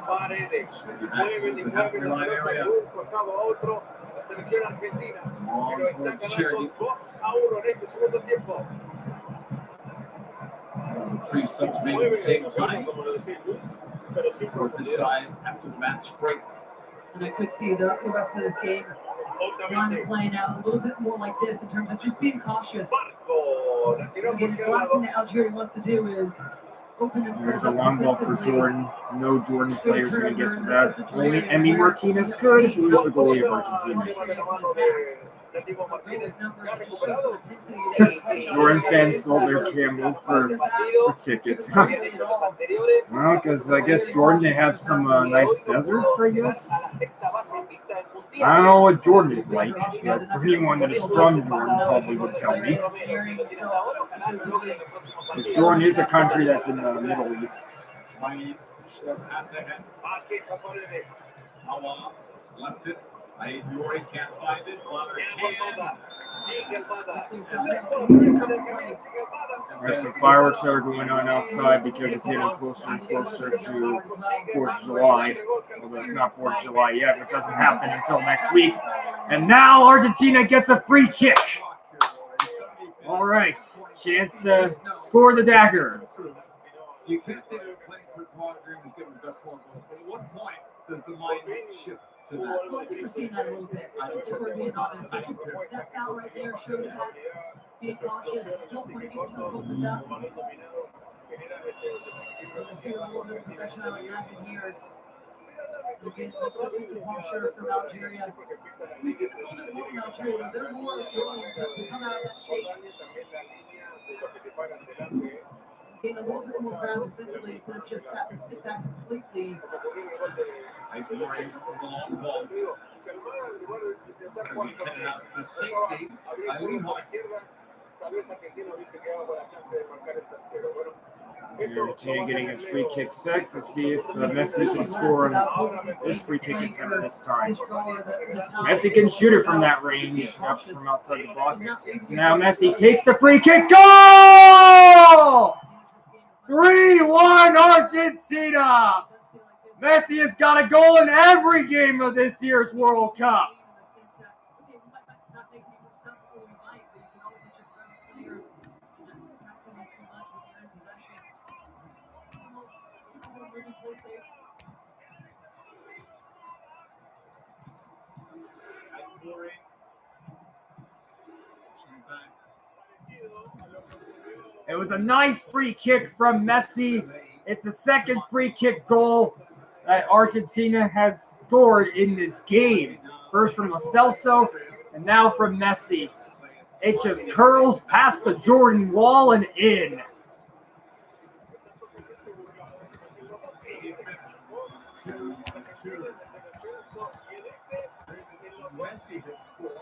Paredes. Mueven y mueven la pelota de un costado a otro. La selección argentina. Pero está ganando 2-1 en este segundo tiempo. Three subs made at the same time. Como lo decía Luis, pero sin Toward the profundidad. side after the match break. And I could see the rest of this game run playing out a little bit more like this in terms of just being cautious. Barco. La tiró Again, por the qué last lado. thing that Algeria wants to do is open There's themselves a up long ball for defensively. Jordan. No Jordan player's going to get to that. Only Emi Martinez could, who is the goalie of Argentina. De Timo Martínez, ya recuperado. Jordan fans sold their camo for tickets. Well, because I guess Jordan, they have some nice deserts, I guess. I don't know what Jordan is like, but for anyone that is from Jordan probably would tell me. Because Jordan is a country that's in the Middle East. Short pass ahead. Awa left it. Ayuri can't find it. There's some fireworks that are going on outside because it's getting closer and closer to 4th of July. Although it's not 4th of July yet, which doesn't happen until next week. And now Argentina gets a free kick. All right, chance to score the dagger. You can't say that playing for Quad Dream is giving the 4 goals, but at what point does the mind shift to that? Well, I think we're seeing that a little bit. If we're being honest, that foul right there shows that being cautious. Don't want to get yourself opened up. Let's see a little bit of possession out of nothing here. Again, this is Marshall from Algeria. We see this a little bit more from Algeria. They're more willing to come out of that shape. Gain a little bit more ground defensively instead of just sit back completely. Ayuri from the long ball. Can be headed out to safety by Lehman. Argentina getting his free kick set to see if Messi can score on this free kick attempt this time. Messi can shoot it from that range, up from outside the box. So now Messi takes the free kick. Goal! 3-1 Argentina! Messi has got a goal in every game of this year's World Cup. It was a nice free kick from Messi. It's the second free kick goal that Argentina has scored in this game. First from Lo Celso, and now from Messi. It just curls past the Jordan wall and in. Messi has scored.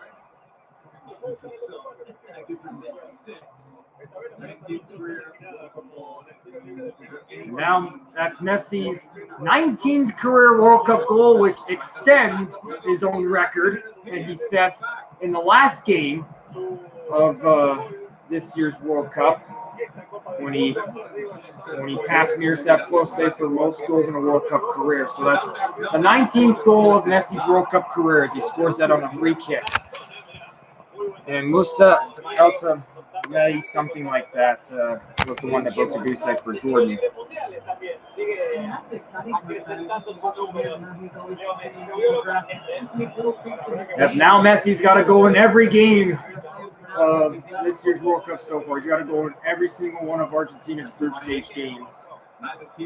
Now that's Messi's 19th career World Cup goal, which extends his own record, and he set in the last game of this year's World Cup when he passed Miroslav Klose for most goals in a World Cup career. So that's the 19th goal of Messi's World Cup career as he scores that on a free kick. And Musa Elsa May, something like that, was the one that broke the goose egg for Jordan. Yep, now Messi's got to go in every game of this year's World Cup so far. He's got to go in every single one of Argentina's group stage games. For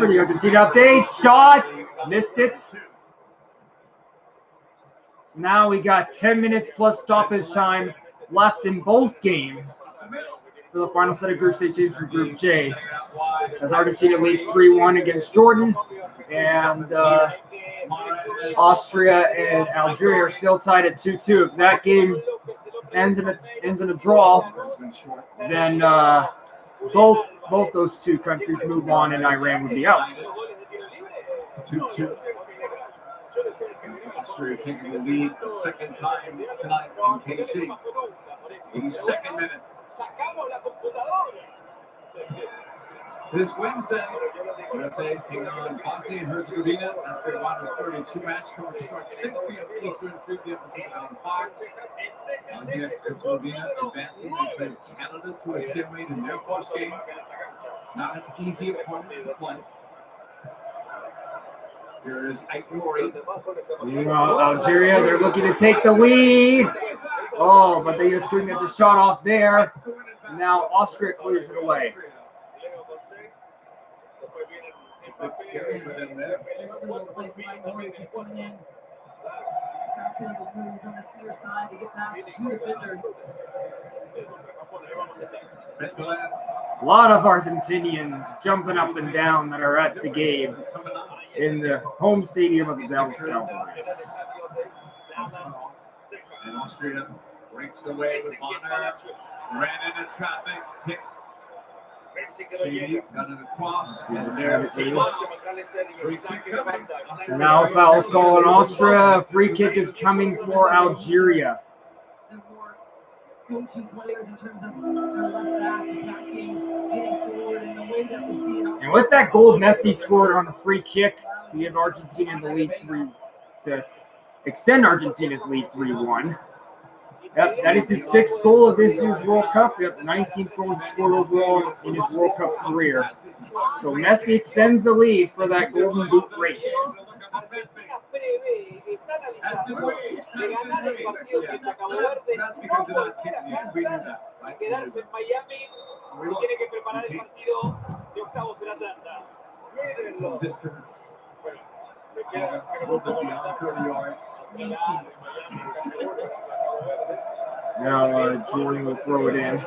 the Argentina update, shot, missed it. So now we got 10 minutes plus stoppage time left in both games for the final set of group stage games for Group J. As Argentina leads 3-1 against Jordan, and Austria and Algeria are still tied at 2-2. If that game ends in a draw, then both those two countries move on, and Iran would be out. 2-2. Austria taking the lead the second time tonight in KC. 82nd minute. This Wednesday, USA taking on Bosnia and Herzegovina after a 132 match coming struck 6 p.m. Eastern, 3 p.m. Pacific on Fox. Bosnia and Herzegovina advancing and played Canada to a stalemate in their first game. Not an easy opponent to play. Here is Aït-Nouri. Meanwhile, Algeria, they're looking to take the lead. Oh, but they just couldn't get the shot off there. Now Austria clears it away. A lot of Argentinians jumping up and down that are at the game in the home stadium of the Dallas Cowboys. And Austria breaks away with honor, ran into traffic, hit. Got it across, and there's now fouls call on Austria. Free kick is coming for Algeria. And with that goal Messi scored on a free kick to give Argentina the lead to extend Argentina's lead 3-1. Yep, that is his 6th goal of this year's World Cup. Yep, 19th goal scored overall in his World Cup career. So Messi extends the lead for that Golden Boot race. Now Jordan will throw it in.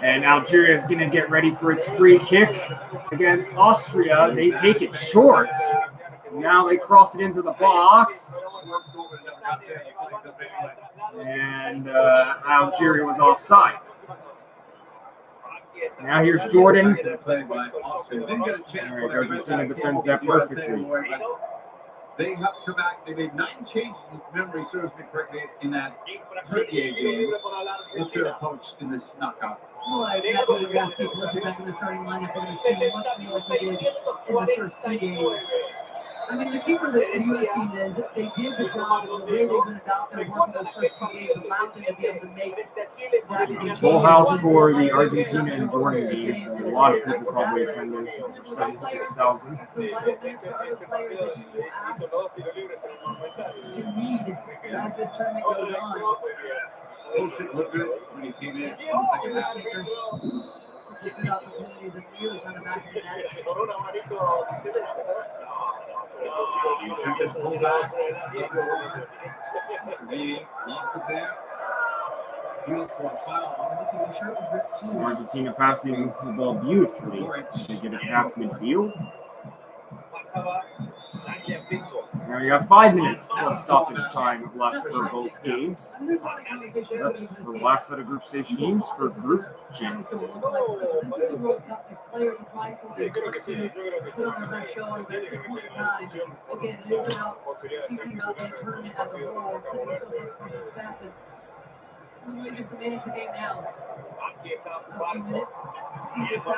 And Algeria is going to get ready for its free kick against Austria. They take it short. Now they cross it into the box. And Algeria was offside. Now here's Jordan. All right, Argentina defends that perfectly. They have come back. They made 9 changes, if memory serves me correctly, in that 38 game. What's their approach in this knockout? Well, I definitely want to see Klose back in the starting lineup. We're going to see much more like they did in the first 2 games. I mean, the key for the U.S. team is they did the job of the way they've been about their work in those first 2 games, allowed them to be able to make that. Full house for the Argentina and Jordan game. A lot of people probably attended, 76,000. good opportunities and nearly on the back of the net. Check pull back. They lost it there. Field for a foul. Argentina passing the ball beautifully. They get it past midfield. Now we got 5 minutes plus stoppage time left for both games. That's for the last set of group stage games for Group J.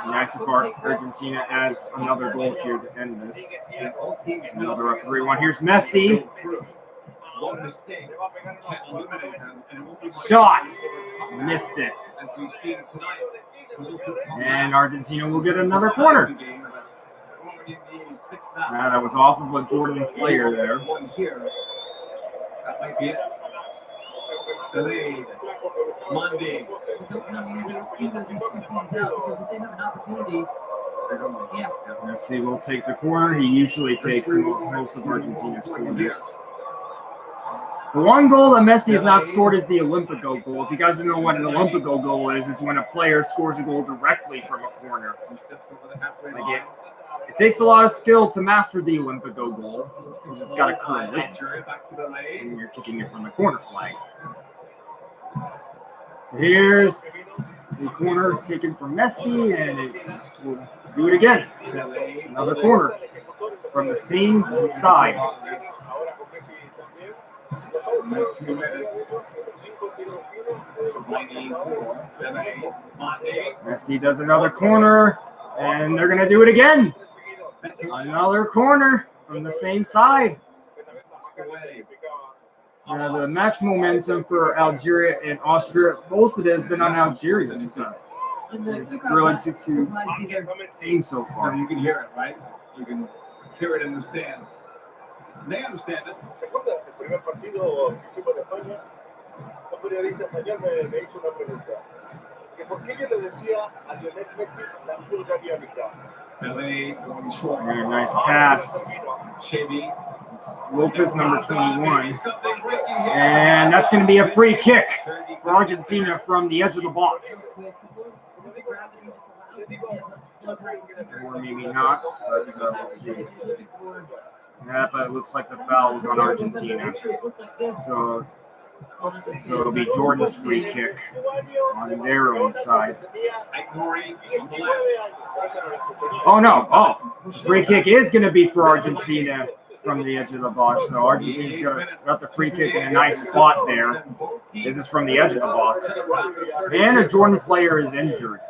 Nice if Argentina adds another goal here to end this. Another up 3-1. Here's Messi. Shot. Missed it. And Argentina will get another corner. That was off of a Jordan player there. That might be it. Delayed. Monday. Messi will take the corner. He usually takes most of Argentina's corners. The one goal that Messi has not scored is the Olympico goal. If you guys don't know what an Olympico goal is when a player scores a goal directly from a corner. Like it takes a lot of skill to master the Olympico goal because it's got to curl in, and you're kicking it from the corner flag. So here's the corner taken from Messi, and it will do it again. Another corner from the same side. Messi does another corner, and they're going to do it again. Another corner from the same side. The match momentum for Algeria and Austria, most of it has been on Algeria's side. It's drilling to aim so far. You can hear it, right? You can hear it in the stands. They understand it. ¿Se acuerda del primer partido que hicimos de España? Un periodista español me hizo una pregunta. Que ¿por qué yo le decía a Lionel Messi la vulgaridad? Very nice pass. Lopez, number 21. And that's going to be a free kick for Argentina from the edge of the box. Or maybe not, but we'll see. Yeah, but it looks like the foul was on Argentina. So it'll be Jordan's free kick on their own side. Oh, no. Oh, free kick is going to be for Argentina from the edge of the box. So Argentina's got the free kick in a nice spot there. This is from the edge of the box. And a Jordan player is injured.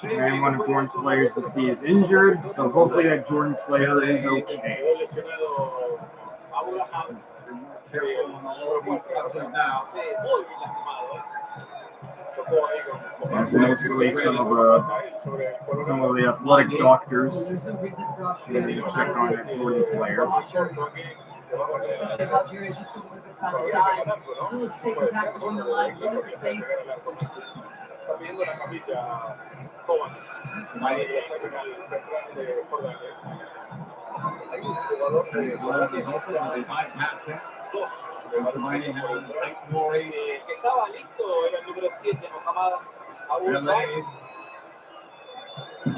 And one of Jordan's players you see is injured, so hopefully that Jordan player is okay. There's mostly some of the athletic doctors going to check on that Jordan player. También la camilla Kovacs, central de Jordania. Hay un jugador de Jordania que estaba listo, era el número 7, Mohamed Abou,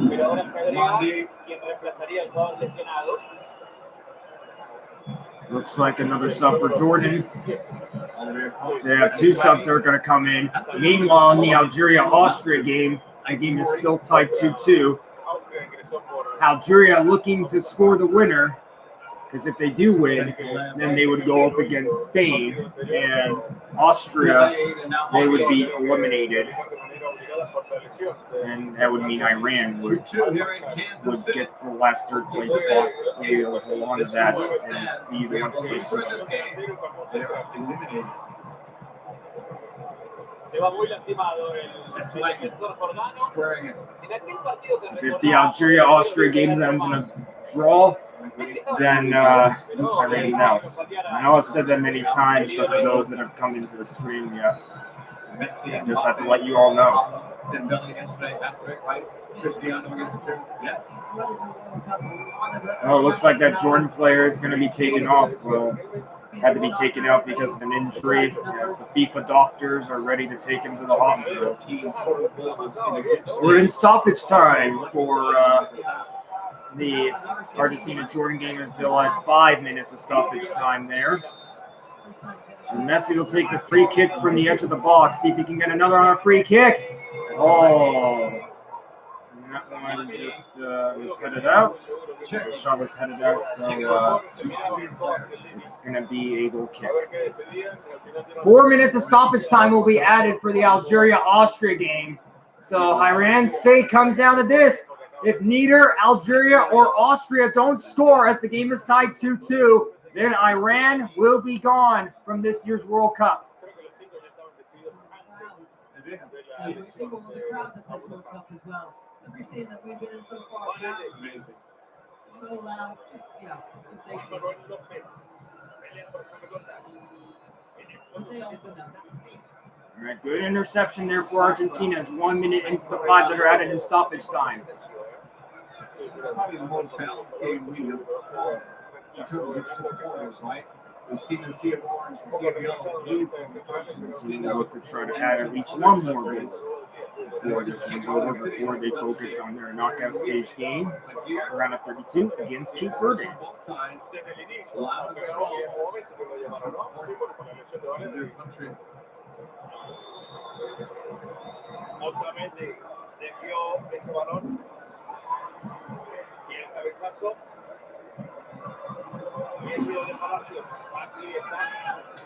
pero ahora se agrega quien reemplazaría al jugador lesionado. Looks like another sub for Jordan. They have two subs that are going to come in. Meanwhile, in the Algeria-Austria game, that game is still tied 2-2. Algeria looking to score the winner, because if they do win, then they would go up against Spain, and Austria, they would be eliminated. And that would mean Iran would get the last third place spot. They will hold on to that and be the ones to place. If the Algeria-Austria game ends in a draw, then Iran's out. I know I've said that many times, but for those that have come into the stream yet, Messi and Just have to let you all know. Dembele yesterday, hat-trick, right? Cristiano against him. Yeah. Oh, it looks like that Jordan player is going to be taken off. Well, had to be taken out because of an injury. Yes, the FIFA doctors are ready to take him to the hospital. We're in stoppage time for the Argentina-Jordan game, as they'll have 5 minutes of stoppage time there. And Messi will take the free kick from the edge of the box. See if he can get another on a free kick. Oh. And that one just was headed out. The shot was headed out, so it's going to be a goal kick. 4 minutes of stoppage time will be added for the Algeria-Austria game. So Iran's fate comes down to this. If neither Algeria or Austria don't score as the game is tied 2-2, then Iran will be gone from this year's World Cup. Everything that we've been in so far, amazing. So loud, yeah. All right, good interception there for Argentina. It's 1 minute into the 5 that are added in stoppage time. It's probably the most balanced game we have in terms of supporters, right? We've seen the sea of orange, the sea of yellow, blue from Argentina look to try to add at least one more goal before this one's over, before they focus on their knockout stage game, round of 32 against Cape Verde. Altamente desvió ese balón y el cabezazo había sido de Palacios. Aquí está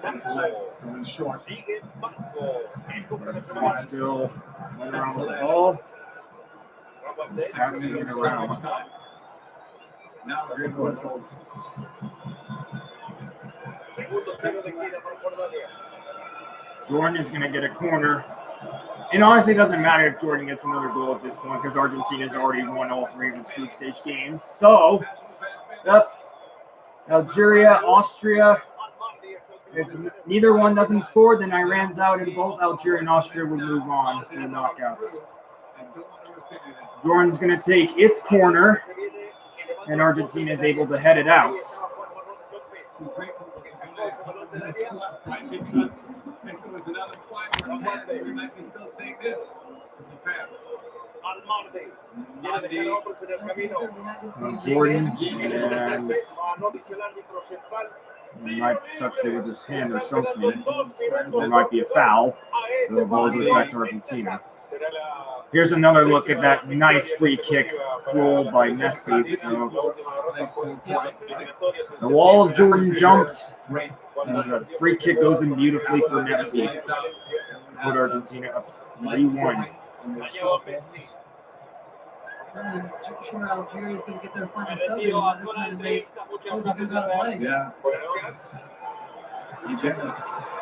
Marco. Sigue Marco en busca de ese balón. Still went around with the ball, passing it around. Now good whistles. Segundo tiro de esquina para Jordania. Jordan is going to get a corner. And honestly, it doesn't matter if Jordan gets another goal at this point because Argentina's already won all 3 of its group stage games. So, yep, Algeria, Austria. If neither one doesn't score, then Iran's out, and both Algeria and Austria would move on to the knockouts. Jordan's going to take its corner, and Argentina is able to head it out. We might be still saying this. Jordan, and he might touch it with his hand or something. There might be a foul, so the ball goes back to Argentina. Here's another look at that nice free kick goal by Messi. So the wall of Jordan jumped, and the free kick goes in beautifully for Messi to put Argentina up 3-1. I'm sure Algeria's going to get their final sub. They're trying to make those who got to play. Yeah.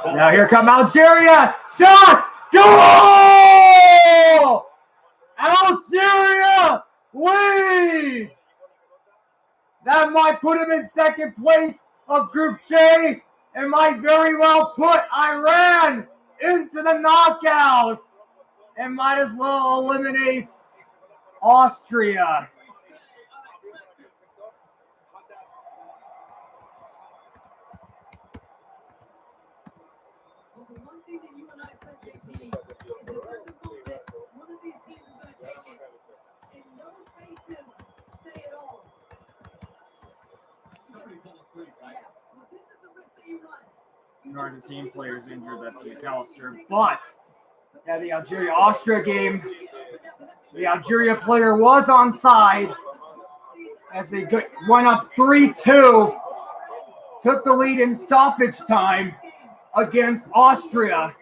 Now here come Algeria. Shot! Goal! Algeria leads! That might put him in second place of Group J and might very well put Iran into the knockouts and might as well eliminate Austria. Well, the one thing that you and I said, JT, is that there's a moment one of these teams is going to take it, and no faces say it all. Somebody fell asleep, right? Well, this is the risk that you run. An Argentine player is injured, that's McAllister. But at the Algeria-Austria game, the Algeria player was onside as they went up 3-2, took the lead in stoppage time against Austria.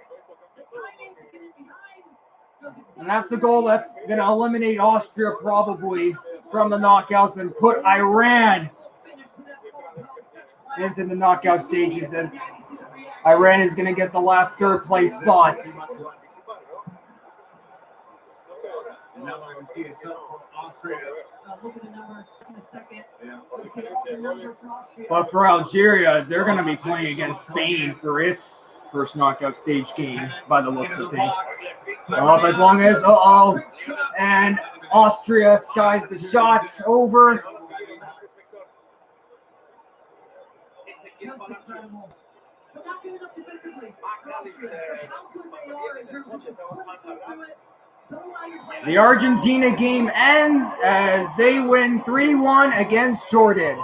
And that's the goal that's going to eliminate Austria probably from the knockouts and put Iran into the knockout stages, as Iran is going to get the last third place spot. Now we're going to see some from Austria. Look at the numbers in a second. But for Algeria, they're going to be playing against Spain for its first knockout stage game by the looks of things. As long as, and Austria skies the shots over. The Argentina game ends as they win 3-1 against Jordan.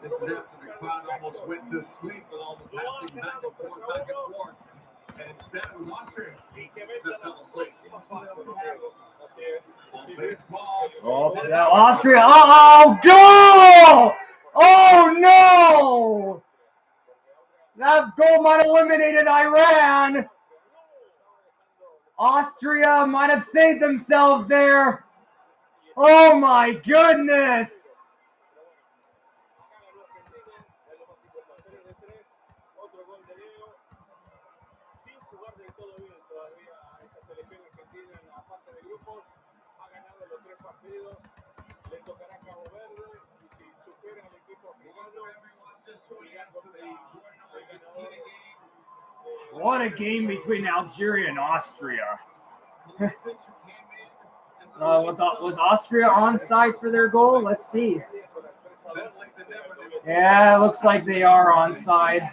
This is after the crowd almost went to sleep with all the passing back and forth. And instead it was Austria that fell asleep. Austria, goal! Oh no! That goal might have eliminated Iran. Austria might have saved themselves there. Oh my goodness! What a game between Algeria and Austria. Was Austria onside for their goal? Let's see. Yeah, it looks like they are onside.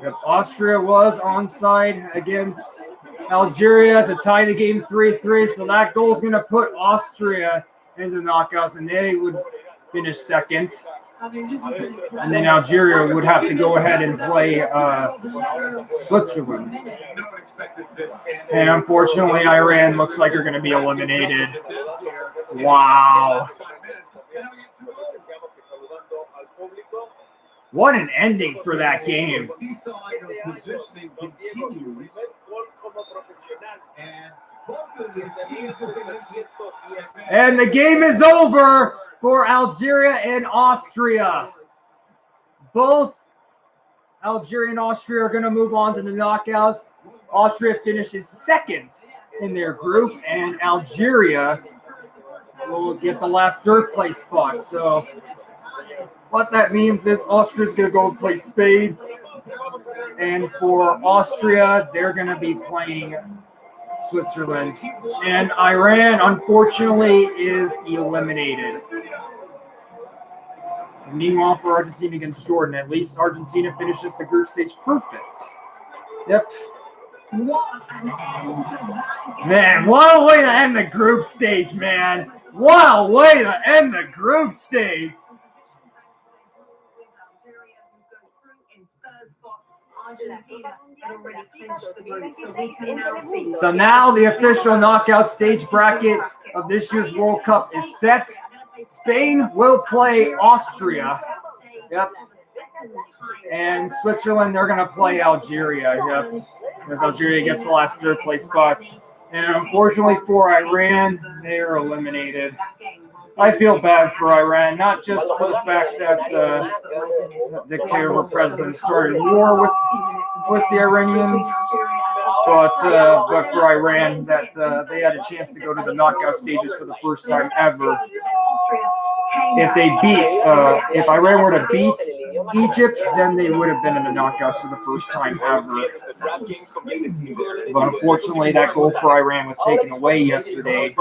Yep, Austria was onside against Algeria to tie the game 3-3, so that goal is going to put Austria into knockouts, and they would finish second. And then Algeria would have to go ahead and play Switzerland. And unfortunately, Iran looks like they're going to be eliminated. Wow. What an ending for that game. And the game is over for Algeria and Austria. Both Algeria and Austria are going to move on to the knockouts. Austria finishes second in their group, and Algeria will get the last third place spot. So what that means is Austria's going to go and play Spain. And for Austria, they're going to be playing Switzerland. And Iran, unfortunately, is eliminated. Meanwhile, for Argentina against Jordan, at least Argentina finishes the group stage perfect. Yep. Man, what a way to end the group stage, man. What a way to end the group stage. So now the official knockout stage bracket of this year's World Cup is set. Spain will play Austria. Yep. And Switzerland, they're going to play Algeria. Yep. Because Algeria gets the last third place spot. And unfortunately for Iran, they are eliminated. I feel bad for Iran, not just for the fact that the dictator or president started war with the Iranians, but for Iran that they had a chance to go to the knockout stages for the first time ever. If Iran were to beat Egypt, then they would have been in the knockouts for the first time ever. But unfortunately, that goal for Iran was taken away yesterday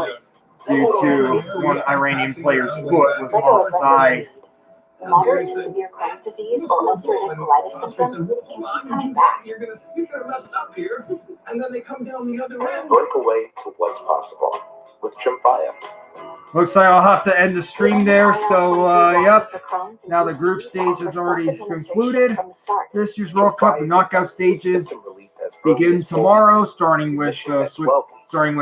due to one Iranian player's foot was offside. Moderate to severe Crohn's disease or ulcerative colitis symptoms can keep coming back. You're gonna mess up here, and then they come down the other end. Work away to what's possible with Trimphaia. Looks like I'll have to end the stream there. So, yep. Now the group stage is already concluded. This year's World Cup, the knockout stages begin tomorrow, starting with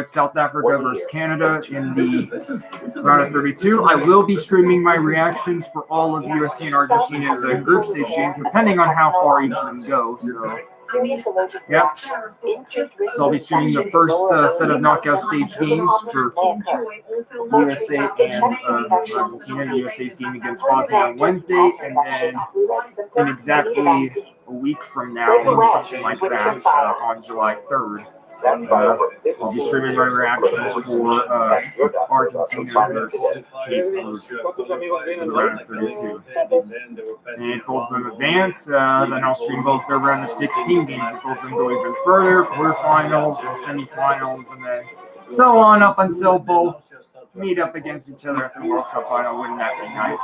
South Africa versus Canada in the round of 32. I will be streaming my reactions for all of USC and Argentina's group stage games, depending on how far each of them go. So Yep. So I'll be streaming the first set of knockout stage games for USA and Argentina. USA's game against Bosnia on Wednesday, and then in exactly a week from now, something like that, on July 3rd. I'll be streaming my reactions for Argentina versus Cape Verde in the round of 32. And if both of them advance, then I'll stream both their round of 16 games. If both of them go even further, quarterfinals and semifinals, and then so on up until both meet up against each other at the World Cup final. Wouldn't that be nice?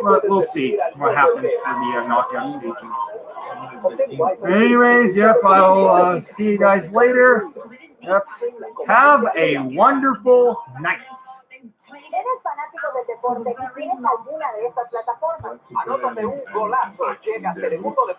But we'll see what happens for the knockout stages. Anyways, yep, I'll see you guys later. Yep. Have a wonderful night. ¿Eres fanático del deporte y tienes alguna de estas plataformas? Anótate un golazo. Llega Telemundo Deportes.